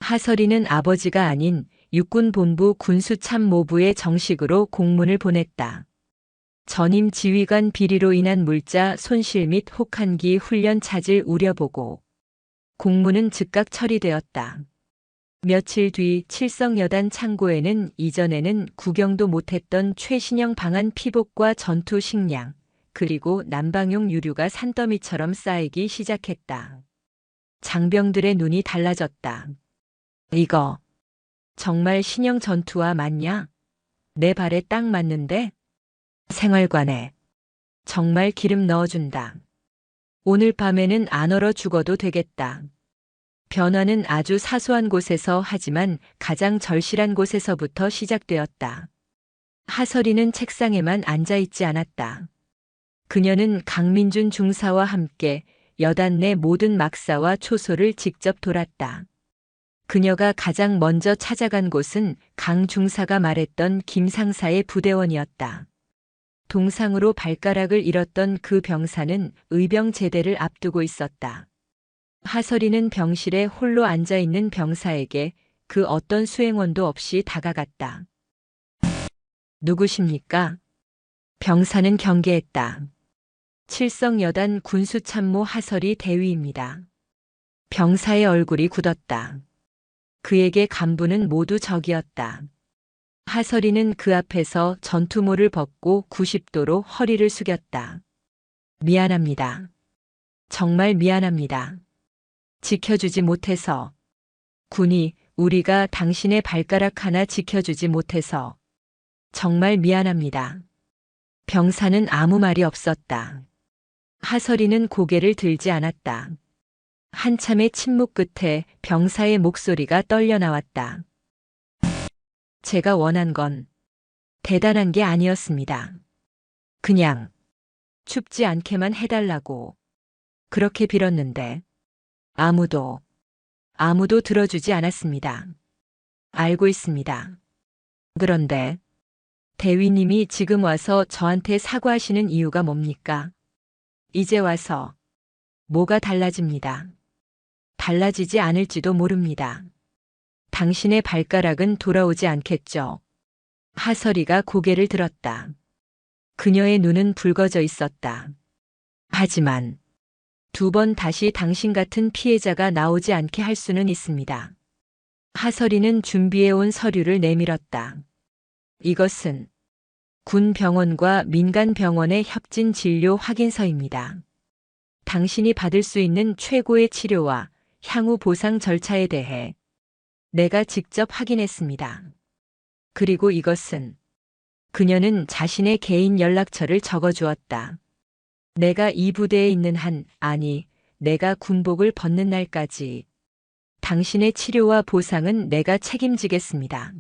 하설이는 아버지가 아닌 육군본부 군수참모부에 정식으로 공문을 보냈다. 전임 지휘관 비리로 인한 물자 손실 및 혹한기 훈련 차질 우려보고. 공문은 즉각 처리되었다. 며칠 뒤 칠성여단 창고에는 이전에는 구경도 못했던 최신형 방한 피복과 전투 식량, 그리고 난방용 유류가 산더미처럼 쌓이기 시작했다. 장병들의 눈이 달라졌다. 이거 정말 신형 전투화 맞냐? 내 발에 딱 맞는데? 생활관에 정말 기름 넣어준다. 오늘 밤에는 안 얼어 죽어도 되겠다. 변화는 아주 사소한 곳에서 하지만 가장 절실한 곳에서부터 시작되었다. 하설이는 책상에만 앉아있지 않았다. 그녀는 강민준 중사와 함께 여단 내 모든 막사와 초소를 직접 돌았다. 그녀가 가장 먼저 찾아간 곳은 강 중사가 말했던 김 상사의 부대원이었다. 동상으로 발가락을 잃었던 그 병사는 의병 제대를 앞두고 있었다. 하설이는 병실에 홀로 앉아있는 병사에게 그 어떤 수행원도 없이 다가갔다. 누구십니까? 병사는 경계했다. 칠성여단 군수참모 하설이 대위입니다. 병사의 얼굴이 굳었다. 그에게 간부는 모두 적이었다. 하설이는 그 앞에서 전투모를 벗고 90도로 허리를 숙였다. 미안합니다. 정말 미안합니다. 지켜주지 못해서. 군이 우리가 당신의 발가락 하나 지켜주지 못해서. 정말 미안합니다. 병사는 아무 말이 없었다. 하설이는 고개를 들지 않았다. 한참의 침묵 끝에 병사의 목소리가 떨려 나왔다. 제가 원한 건 대단한 게 아니었습니다. 그냥 춥지 않게만 해달라고 그렇게 빌었는데 아무도 들어주지 않았습니다. 알고 있습니다. 그런데 대위님이 지금 와서 저한테 사과하시는 이유가 뭡니까? 이제 와서 뭐가 달라집니다. 달라지지 않을지도 모릅니다. 당신의 발가락은 돌아오지 않겠죠. 하설이가 고개를 들었다. 그녀의 눈은 붉어져 있었다. 하지만 2번 다시 당신 같은 피해자가 나오지 않게 할 수는 있습니다. 하설이는 준비해온 서류를 내밀었다. 이것은 군 병원과 민간 병원의 협진 진료 확인서입니다. 당신이 받을 수 있는 최고의 치료와 향후 보상 절차에 대해 내가 직접 확인했습니다. 그리고 이것은 그녀는 자신의 개인 연락처를 적어주었다. 내가 이 부대에 있는 내가 군복을 벗는 날까지 당신의 치료와 보상은 내가 책임지겠습니다.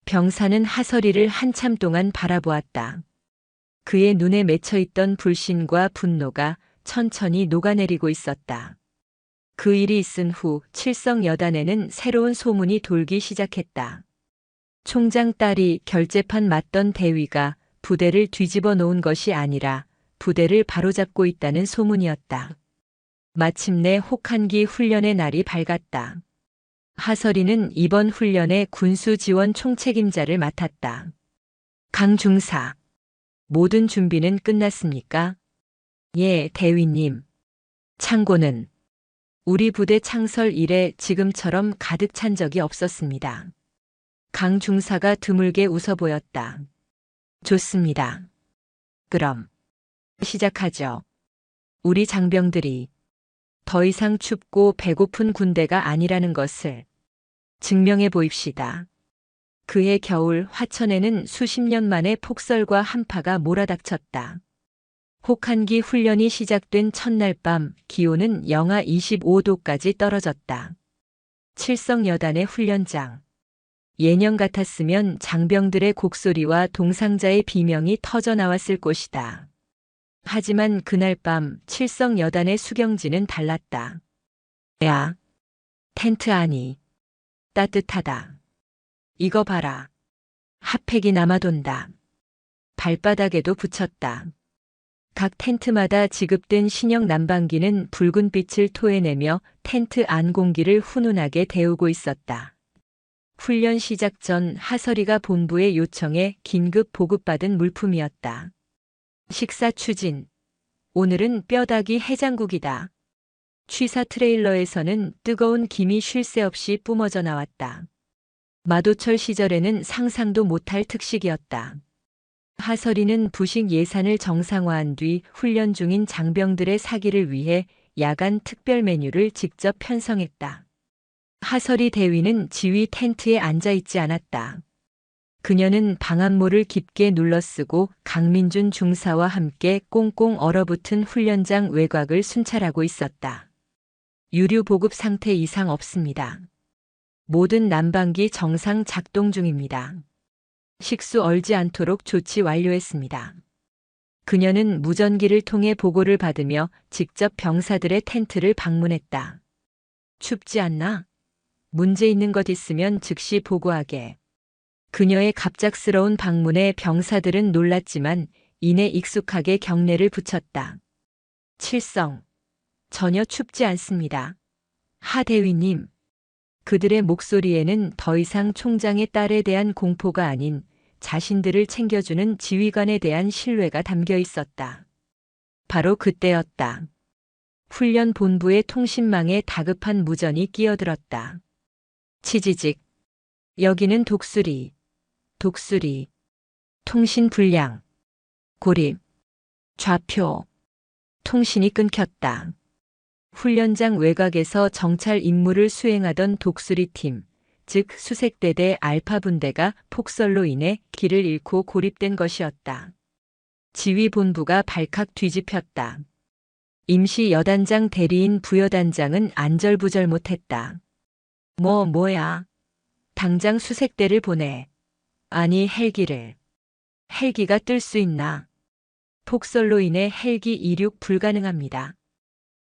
병사는 하설이를 한참 동안 바라보았다. 그의 눈에 맺혀있던 불신과 분노가 천천히 녹아내리고 있었다. 그 일이 있은 후 칠성여단에는 새로운 소문이 돌기 시작했다. 총장 딸이 결재판 맞던 대위가 부대를 뒤집어 놓은 것이 아니라 부대를 바로잡고 있다는 소문이었다. 마침내 혹한기 훈련의 날이 밝았다. 하설이는 이번 훈련의 군수지원 총책임자를 맡았다. 강 중사, 모든 준비는 끝났습니까? 예, 대위님. 창고는 우리 부대 창설 이래 지금처럼 가득 찬 적이 없었습니다. 강 중사가 드물게 웃어 보였다. 좋습니다. 그럼 시작하죠. 우리 장병들이 더 이상 춥고 배고픈 군대가 아니라는 것을 증명해 보입시다. 그해 겨울 화천에는 수십 년 만에 폭설과 한파가 몰아닥쳤다. 혹한기 훈련이 시작된 첫날 밤 기온은 영하 25도까지 떨어졌다. 칠성여단의 훈련장. 예년 같았으면 장병들의 곡소리와 동상자의 비명이 터져 나왔을 것이다. 하지만 그날 밤 칠성여단의 수경지는 달랐다. 야, 텐트 안이 따뜻하다. 이거 봐라. 핫팩이 남아돈다. 발바닥에도 붙였다. 각 텐트마다 지급된 신형 난방기는 붉은 빛을 토해내며 텐트 안 공기를 훈훈하게 데우고 있었다. 훈련 시작 전 하설이가 본부의 요청에 긴급 보급받은 물품이었다. 식사 추진. 오늘은 뼈다귀 해장국이다. 취사 트레일러에서는 뜨거운 김이 쉴 새 없이 뿜어져 나왔다. 마도철 시절에는 상상도 못할 특식이었다. 하설이는 부식 예산을 정상화한 뒤 훈련 중인 장병들의 사기를 위해 야간 특별 메뉴를 직접 편성했다. 하설이 대위는 지휘 텐트에 앉아 있지 않았다. 그녀는 방한모를 깊게 눌러쓰고 강민준 중사와 함께 꽁꽁 얼어붙은 훈련장 외곽을 순찰하고 있었다. 유류 보급 상태 이상 없습니다. 모든 난방기 정상 작동 중입니다. 식수 얼지 않도록 조치 완료했습니다. 그녀는 무전기를 통해 보고를 받으며 직접 병사들의 텐트를 방문했다. 춥지 않나? 문제 있는 것 있으면 즉시 보고하게. 그녀의 갑작스러운 방문에 병사들은 놀랐지만 이내 익숙하게 경례를 붙였다. 칠성. 전혀 춥지 않습니다. 하 대위님. 그들의 목소리에는 더 이상 총장의 딸에 대한 공포가 아닌 자신들을 챙겨주는 지휘관에 대한 신뢰가 담겨 있었다. 바로 그때였다. 훈련 본부의 통신망에 다급한 무전이 끼어들었다. 치지직. 여기는 독수리. 독수리. 통신 불량. 고립. 좌표. 통신이 끊겼다. 훈련장 외곽에서 정찰 임무를 수행하던 독수리팀, 즉 수색대대 알파 분대가 폭설로 인해 길을 잃고 고립된 것이었다. 지휘본부가 발칵 뒤집혔다. 임시 여단장 대리인 부여단장은 안절부절 못했다. 뭐야. 당장 수색대를 보내. 아니 헬기를. 헬기가 뜰 수 있나? 폭설로 인해 헬기 이륙 불가능합니다.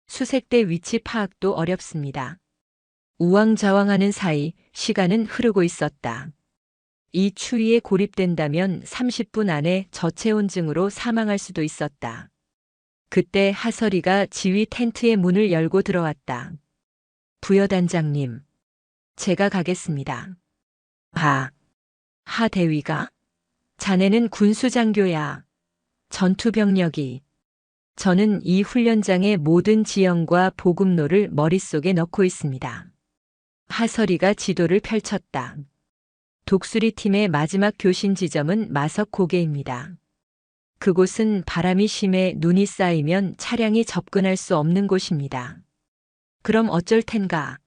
수색대 위치 파악도 어렵습니다. 우왕좌왕하는 사이 시간은 흐르고 있었다. 이 추위에 고립된다면 30분 안에 저체온증으로 사망할 수도 있었다. 그때 하설이가 지휘 텐트의 문을 열고 들어왔다. 부여단장님, 제가 가겠습니다. 하 대위가? 자네는 군수장교야. 전투병력이. 저는 이 훈련장의 모든 지형과 보급로를 머릿속에 넣고 있습니다. 하설이가 지도를 펼쳤다. 독수리 팀의 마지막 교신 지점은 마석 고개입니다. 그곳은 바람이 심해 눈이 쌓이면 차량이 접근할 수 없는 곳입니다. 그럼 어쩔 텐가?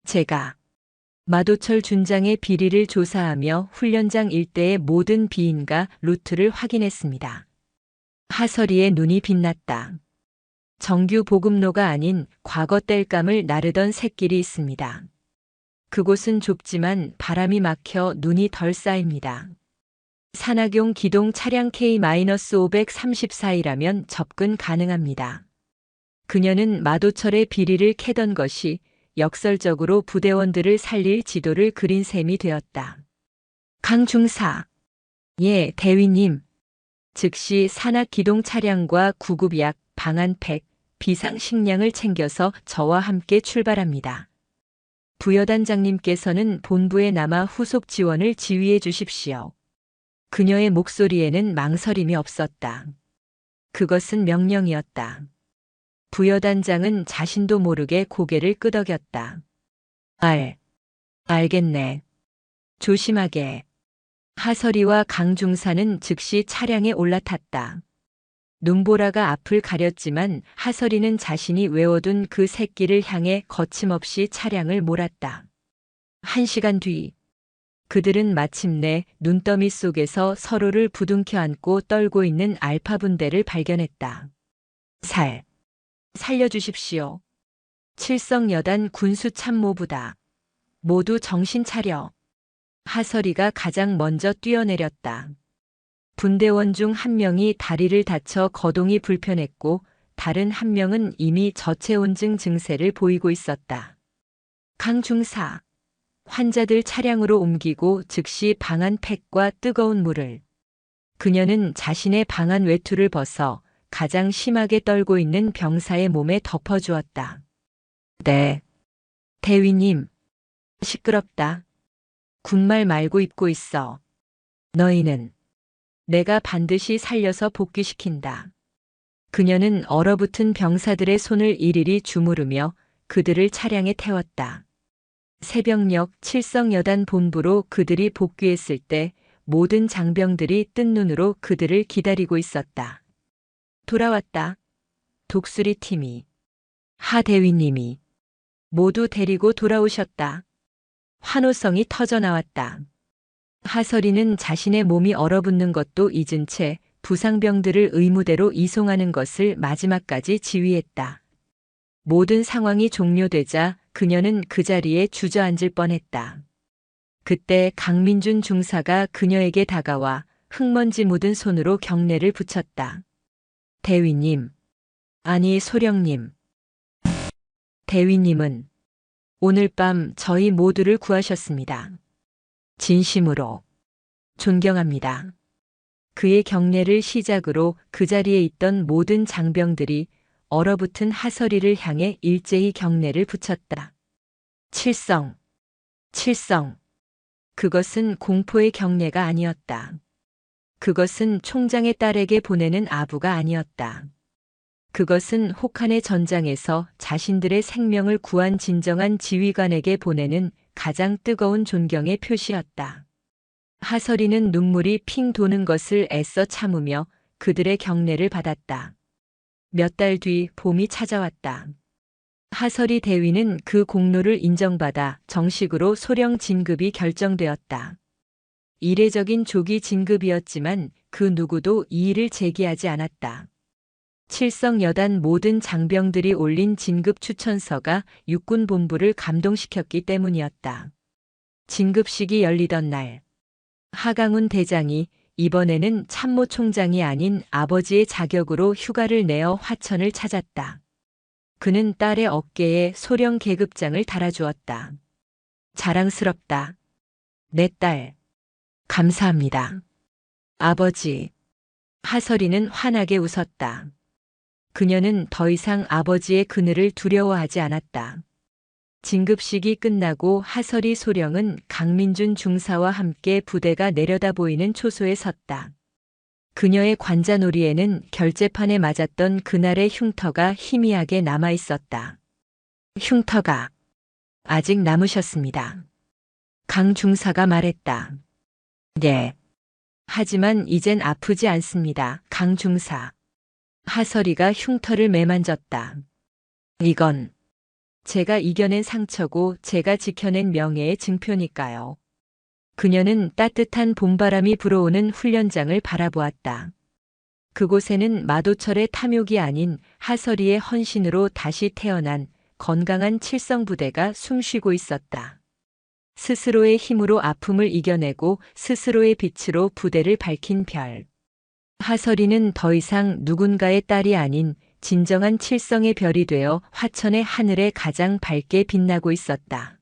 제가 마도철 준장의 비리를 조사하며 훈련장 일대의 모든 비인가 루트를 확인했습니다. 하설이의 눈이 빛났다. 정규 보급로가 아닌 과거 땔감을 나르던 샛길이 있습니다. 그곳은 좁지만 바람이 막혀 눈이 덜 쌓입니다. 산악용 기동 차량 K-534이라면 접근 가능합니다. 그녀는 마도철의 비리를 캐던 것이 역설적으로 부대원들을 살릴 지도를 그린 셈이 되었다. 강중사. 예, 대위님. 즉시 산악 기동 차량과 구급약, 방한팩, 비상식량을 챙겨서 저와 함께 출발합니다. 부여단장님께서는 본부에 남아 후속 지원을 지휘해 주십시오. 그녀의 목소리에는 망설임이 없었다. 그것은 명령이었다. 부여단장은 자신도 모르게 고개를 끄덕였다. 알겠네. 조심하게. 하설이와 강중사는 즉시 차량에 올라탔다. 눈보라가 앞을 가렸지만 하설이는 자신이 외워둔 그 새끼를 향해 거침없이 차량을 몰았다. 1시간 뒤, 그들은 마침내 눈더미 속에서 서로를 부둥켜 안고 떨고 있는 알파 분대를 발견했다. 살려주십시오. 칠성여단 군수참모부다. 모두 정신 차려. 하설이가 가장 먼저 뛰어내렸다. 분대원 중 한 명이 다리를 다쳐 거동이 불편했고 다른 한 명은 이미 저체온증 증세를 보이고 있었다. 강 중사. 환자들 차량으로 옮기고 즉시 방안 팩과 뜨거운 물을. 그녀는 자신의 방안 외투를 벗어 가장 심하게 떨고 있는 병사의 몸에 덮어주었다. 네. 대위님. 시끄럽다. 군말 말고 입고 있어. 너희는. 내가 반드시 살려서 복귀시킨다. 그녀는 얼어붙은 병사들의 손을 일일이 주무르며 그들을 차량에 태웠다. 새벽녘 칠성여단 본부로 그들이 복귀했을 때 모든 장병들이 뜬 눈으로 그들을 기다리고 있었다. 돌아왔다. 독수리 팀이. 하 대위님이. 모두 데리고 돌아오셨다. 환호성이 터져나왔다. 하설이는 자신의 몸이 얼어붙는 것도 잊은 채 부상병들을 의무대로 이송하는 것을 마지막까지 지휘했다. 모든 상황이 종료되자 그녀는 그 자리에 주저앉을 뻔했다. 그때 강민준 중사가 그녀에게 다가와 흙먼지 묻은 손으로 경례를 붙였다. 대위님. 아니 소령님. 대위님은 오늘 밤 저희 모두를 구하셨습니다. 진심으로 존경합니다. 그의 경례를 시작으로 그 자리에 있던 모든 장병들이 얼어붙은 하설이를 향해 일제히 경례를 붙였다. 칠성. 칠성. 그것은 공포의 경례가 아니었다. 그것은 총장의 딸에게 보내는 아부가 아니었다. 그것은 혹한의 전장에서 자신들의 생명을 구한 진정한 지휘관에게 보내는 가장 뜨거운 존경의 표시였다. 하설이는 눈물이 핑 도는 것을 애써 참으며 그들의 경례를 받았다. 몇 달 뒤 봄이 찾아왔다. 하설이 대위는 그 공로를 인정받아 정식으로 소령 진급이 결정되었다. 이례적인 조기 진급이었지만 그 누구도 이의를 제기하지 않았다. 칠성여단 모든 장병들이 올린 진급 추천서가 육군 본부를 감동시켰기 때문이었다. 진급식이 열리던 날, 하강훈 대장이 이번에는 참모총장이 아닌 아버지의 자격으로 휴가를 내어 화천을 찾았다. 그는 딸의 어깨에 소령 계급장을 달아주었다. 자랑스럽다. 내 딸. 감사합니다. 아버지. 하설이는 환하게 웃었다. 그녀는 더 이상 아버지의 그늘을 두려워하지 않았다. 진급식이 끝나고 하설이 소령은 강민준 중사와 함께 부대가 내려다 보이는 초소에 섰다. 그녀의 관자놀이에는 결재판에 맞았던 그날의 흉터가 희미하게 남아 있었다. 흉터가 아직 남으셨습니다. 강 중사가 말했다. 네. 하지만 이젠 아프지 않습니다. 강 중사. 하설이가 흉터를 매만졌다. 이건 제가 이겨낸 상처고 제가 지켜낸 명예의 증표니까요. 그녀는 따뜻한 봄바람이 불어오는 훈련장을 바라보았다. 그곳에는 마도철의 탐욕이 아닌 하설이의 헌신으로 다시 태어난 건강한 칠성부대가 숨쉬고 있었다. 스스로의 힘으로 아픔을 이겨내고 스스로의 빛으로 부대를 밝힌 별. 하설이는 더 이상 누군가의 딸이 아닌 진정한 칠성의 별이 되어 화천의 하늘에 가장 밝게 빛나고 있었다.